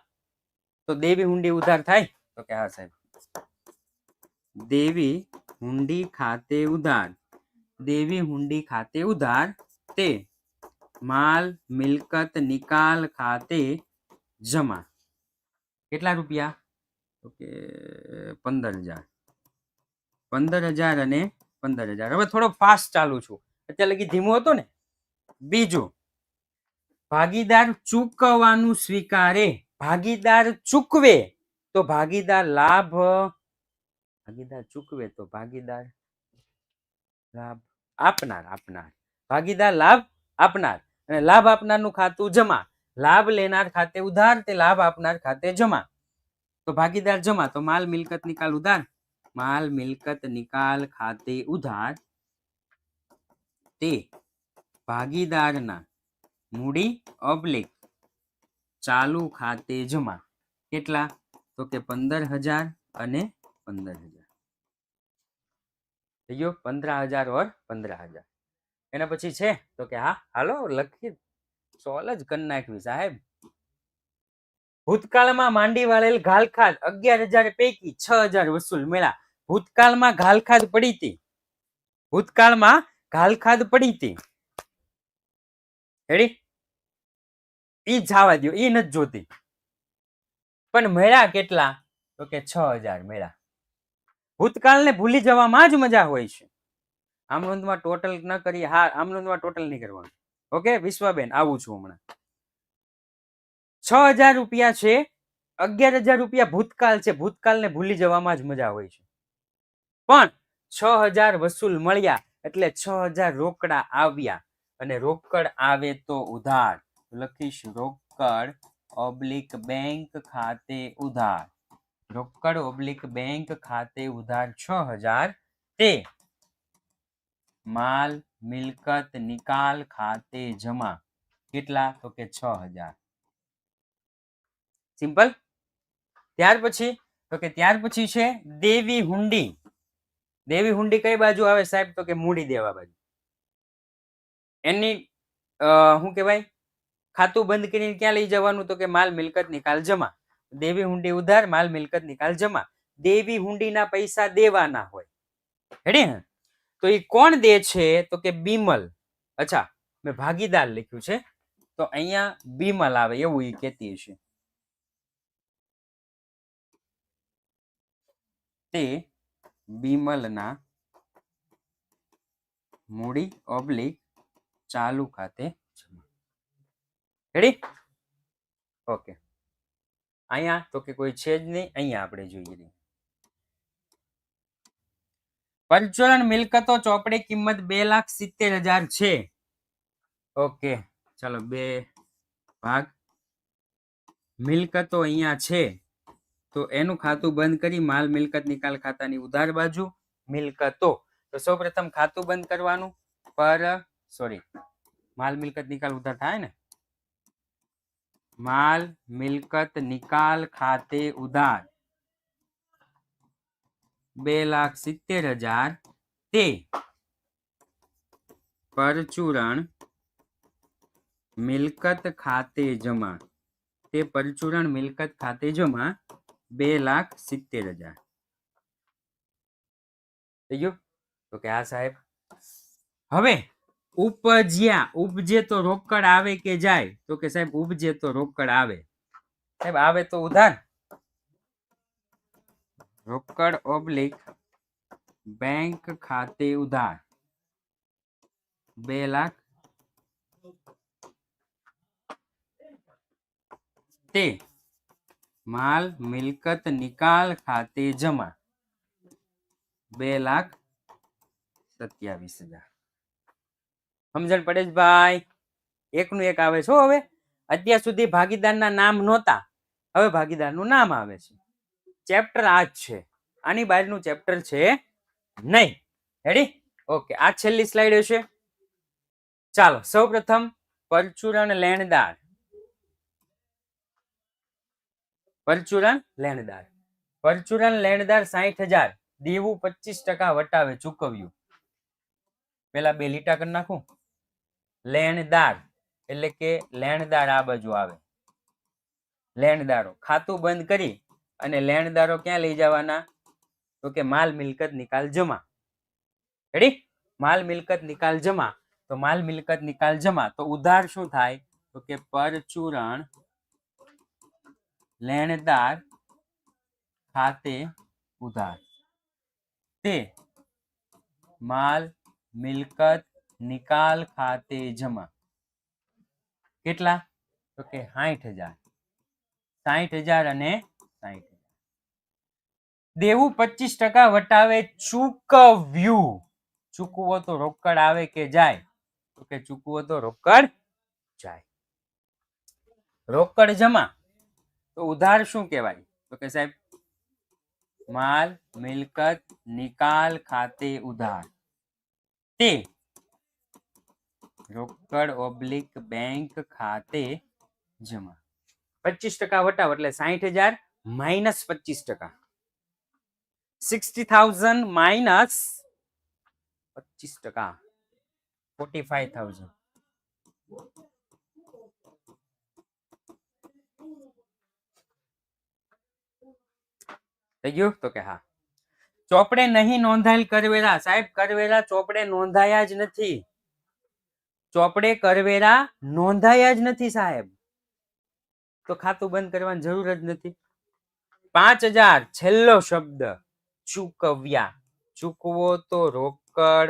તો દેવી હુંડી ઉધાર થાય તો કે હા સાહેબ. દેવી હુંડી ખાતે ઉધાર, દેવી હુંડી ખાતે ઉધાર તે માલ મિલકત નિકાલ ખાતે જમા. કેટલા રૂપિયા? તો કે 15,000. 15,000 અને 15,000. હવે થોડો ફાસ્ટ ચાલુ છું, અત્યારે લગી ધીમો હતો ને. બીજું, ભાગીદાર ચૂકવવાનું સ્વીકારે. ભાગીદાર ચૂકવે તો ભાગીદાર લાભ. ભાગીદાર ચૂકવે તો ભાગીદાર લાભ આપનાર. ભાગીદાર લાભ આપનાર અને લાભ આપનારનું ખાતું જમા. લાભ લેનાર ખાતે ઉધાર, તે લાભ આપનાર ખાતે જમા. તો ભાગીદાર જમા તો માલ મિલકત નિકાલ ઉધાર. માલ મિલકત નિકાલ ખાતે ઉધાર તે ભાગીદારના મૂડી ઓબ્લિક ચાલુ ખાતે જમા. કેટલા? તો કે 15,000 અને 15,000. થઈ ગયો 15,000 ઓર 15,000. એના પછી છે તો કે હા હાલો લખી સોલ જ કરી નાખવી સાહેબ. ભૂતકાળમાં માંડી વાળેલ ઘાલખાદ 11,000 પૈકી 6,000 વસૂલ મળ્યા. ભૂતકાળમાં ઘાલખાદ પડી હતી. ભૂતકાળમાં ઘાલખાદ પડી હતી. રેડી? ઈ જવા દો, ઈ નથી જોતી. પણ મળ્યા કેટલા? તો કે 6,000 મળ્યા. ભૂતકાળને ભૂલી જવામાં જ મજા હોય છે. આમ નોંધમાં ટોટલ ન કરીએ. હા, આમ નોંધમાં ટોટલ નહીં કરવાનું. ઓકે વિશ્વાબેન, આવું છું હમણાં. 6,000 રૂપિયા છે. 11,000 રૂપિયા ભૂતકાળ છે. ભૂતકાળને ભૂલી જવામાં જ મજા હોય છે. પણ 6,000 વસૂલ મળ્યા એટલે 6,000 રોકડા આવ્યા. અને રોકડ આવે તો ઉધાર. લખીશ રોકડ ઓબ્લિક બેંક ખાતે ઉધાર. રોકડ ઓબ્લિક બેંક ખાતે ઉધાર 6,000 તે માલ મિલકત નિકાલ ખાતે જમા. કેટલા? તો કે 6,000. સિમ્પલ. ત્યાર પછી છે દેવી હુંડી. દેવી હુંડી કઈ બાજુ આવે સાહેબ? તો કે મૂડી દેવા બાજુ. એની શું કહેવાય? ખાતું બંધ કરીને ક્યાં લઈ જવાનું? તો કે માલ મિલકત નિકાલ જમા. દેવી હુંડી ઉધાર, માલ મિલકત નિકાલ જમા. દેવી હુંડીના પૈસા દેવાના હોય. રેડી? તો એ કોણ દે છે? તો કે બીમલ. અચ્છા, મેં ભાગીદાર લખ્યું છે તો અહીંયા બીમલ આવે એવું એ કહેતી છે. તે બીમલના મૂડી ઓબ્લિક ચાલુ ખાતે જમા. રેડી? ઓકે. અહીંયા તો કે કોઈ છે જ નહીં. અહીંયા આપણે જોઈએ પરચુરણ મિલકતો ચોપડી કિંમત 2,70,000 છે. ઓકે ચાલો 2 ભાગ મિલકતો અહીંયા છે તો એનું ખાતું બંધ કરી માલ મિલકત નિકાલ ખાતાની ઉધાર બાજુ મિલકતો. તો સૌપ્રથમ ખાતું બંધ કરવાનું. માલ મિલકત નિકાલ ઉધાર થાય ને. માલ મિલકત નિકાલ ખાતે ઉધાર 2,70,000 તે પરચુરણ મિલકત ખાતે જમા. તે પરચુરણ મિલકત ખાતે જમા 2,70,000. થઈ ગયું? તો કે હા સાહેબ. હવે ઉપજ્યા. ઉપજે તો રોકડ આવે કે જાય? તો કે સાહેબ ઉપજે તો રોકડ આવે. સાહેબ આવે તો ઉધાર. રોકડ ઓબ્લિક બેંક ખાતે ઉધાર 2,00,000 તે માલ મિલકત નિકાલ ખાતે જમા 2,27,000. સમજણ પડે જ ભાઈ? એકનું એક આવે છે. હવે અત્યાર સુધી ભાગીદારના નામ નહોતા, હવે ભાગીદારનું નામ આવે છે. ચેપ્ટર આ જ છે. આની બહારનું ચેપ્ટર છે નહીં. રેડી? ઓકે. આ છેલ્લી સ્લાઇડ હશે. ચાલો સૌપ્રથમ પરચુરણ લેણદાર. પરચુરણ લેણદાર 60,000 દેવું 25% વટાવે ચૂકવ્યું. પેલા 2 લીટા કરી નાખું. લેણદાર એટલે કે લેણદાર આ બાજુ આવે. લેણદારો ખાતું બંધ કરી અને લેણદારો ક્યાં લઈ જવાના? તો કે માલ મિલકત નિકાલ જમા. રેડી? માલ મિલકત નિકાલ જમા. તો તો માલ મિલકત નિકાલ જમા, તો ઉધાર શું થાય? તો કે પરચુરણ લેણદાર ખાતે ઉધાર, તે માલ મિલકત નિકાલ ખાતે જમા. કેટલા? તો કે 60,000, 60,000 અને 60,000. દેવું 25% વટાવે ચૂકવ્યું. ચૂકવો તો રોકડ આવે કે જાય? તો કે ચૂકવો તો રોકડ જાય. રોકડ જમા, તો ઉધાર શું કહેવાય? તો કે સાહેબ માલ મિલકત નિકાલ ખાતે ઉધાર, તે રોકડ ઓબ્લિક બેંક ખાતે જમા. 25% વટાવ એટલે 60,000 માઇનસ 25%, 60,000 માઇનસ 25%, 45,000. થઈ ગયું? તો કે હા. ચોપડે નહીં નોંધાયેલ કરવેરા. સાહેબ કરવેરા ચોપડે નોંધાયા જ નથી. ચોપડે કરવેરા નોંધાયા જ નથી સાહેબ, તો ખાતું બંધ કરવાની જરૂર જ નથી. 5,000 છેલ્લો શબ્દ ચૂકવ્યા. ચૂકવો તો રોકડ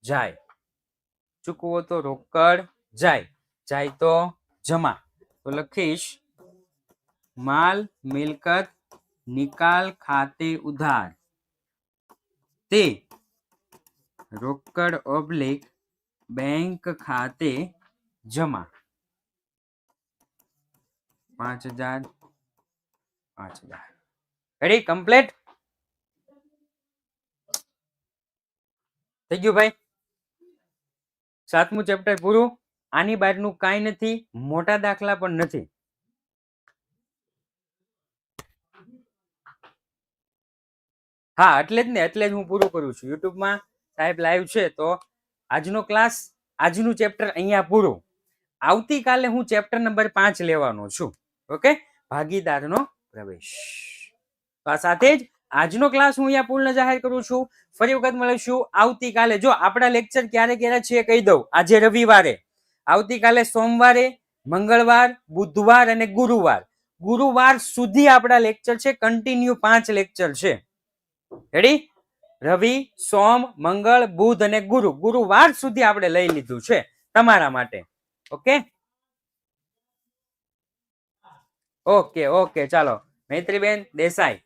જાય, ચૂકવો તો રોકડ જાય, જાય તો જમા. તો લખીશ માલ મિલકત નિકાલ ખાતે ઉધાર, તે રોકડ ઓબ્લિક બેંક ખાતે જમા. 5,000 5,000. રેડી? કમ્પ્લીટ થઈ ગયું ભાઈ? 7મું ચેપ્ટર પૂરું. આની બહારનું કાંઈ નથી, મોટા દાખલા પણ નથી. હા એટલે જ ને, એટલે જ હું પૂરું કરું છું. યુટ્યુબમાં સાહેબ લાઈવ છે તો આજનો ક્લાસ, આજનું ચેપ્ટર અહીંયા પૂરું. આવતીકાલે હું ચેપ્ટર નંબર 5 લેવાનો છું. ઓકે, ભાગીદારનો પ્રવેશ. તો આ સાથે જ આજનો ક્લાસ હું અહીંયા પૂર્ણ જાહેર કરું છું. ફરી વખત મળીશું આવતીકાલે. જો આપણા લેક્ચર ક્યારે ક્યારે છે કહી દઉં. આજે રવિવારે, આવતીકાલે સોમવારે, મંગળવાર, બુધવાર અને ગુરુવાર. ગુરુવાર સુધી આપણા લેક્ચર છે. કન્ટિન્યુ 5 લેક્ચર છે. રેડી? રવિ, સોમ, મંગળ, બુધ અને ગુરુ, ગુરુવાર સુધી આપણે લઈ લીધું છે તમારા માટે. ઓકે ઓકે ઓકે ચાલો મૈત્રીબેન દેસાઈ.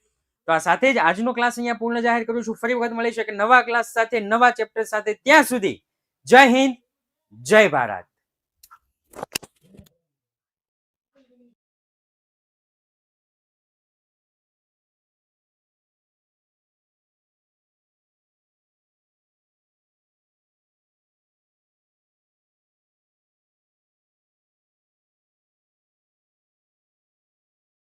તો આ સાથે જ આજનો ક્લાસ અહીંયા પૂર્ણ જાહેર કરું છું. ફરી વખત મળી શકે નવા ક્લાસ સાથે, નવા ચેપ્ટર સાથે. ત્યાં સુધી જય હિન્દ, જય ભારત.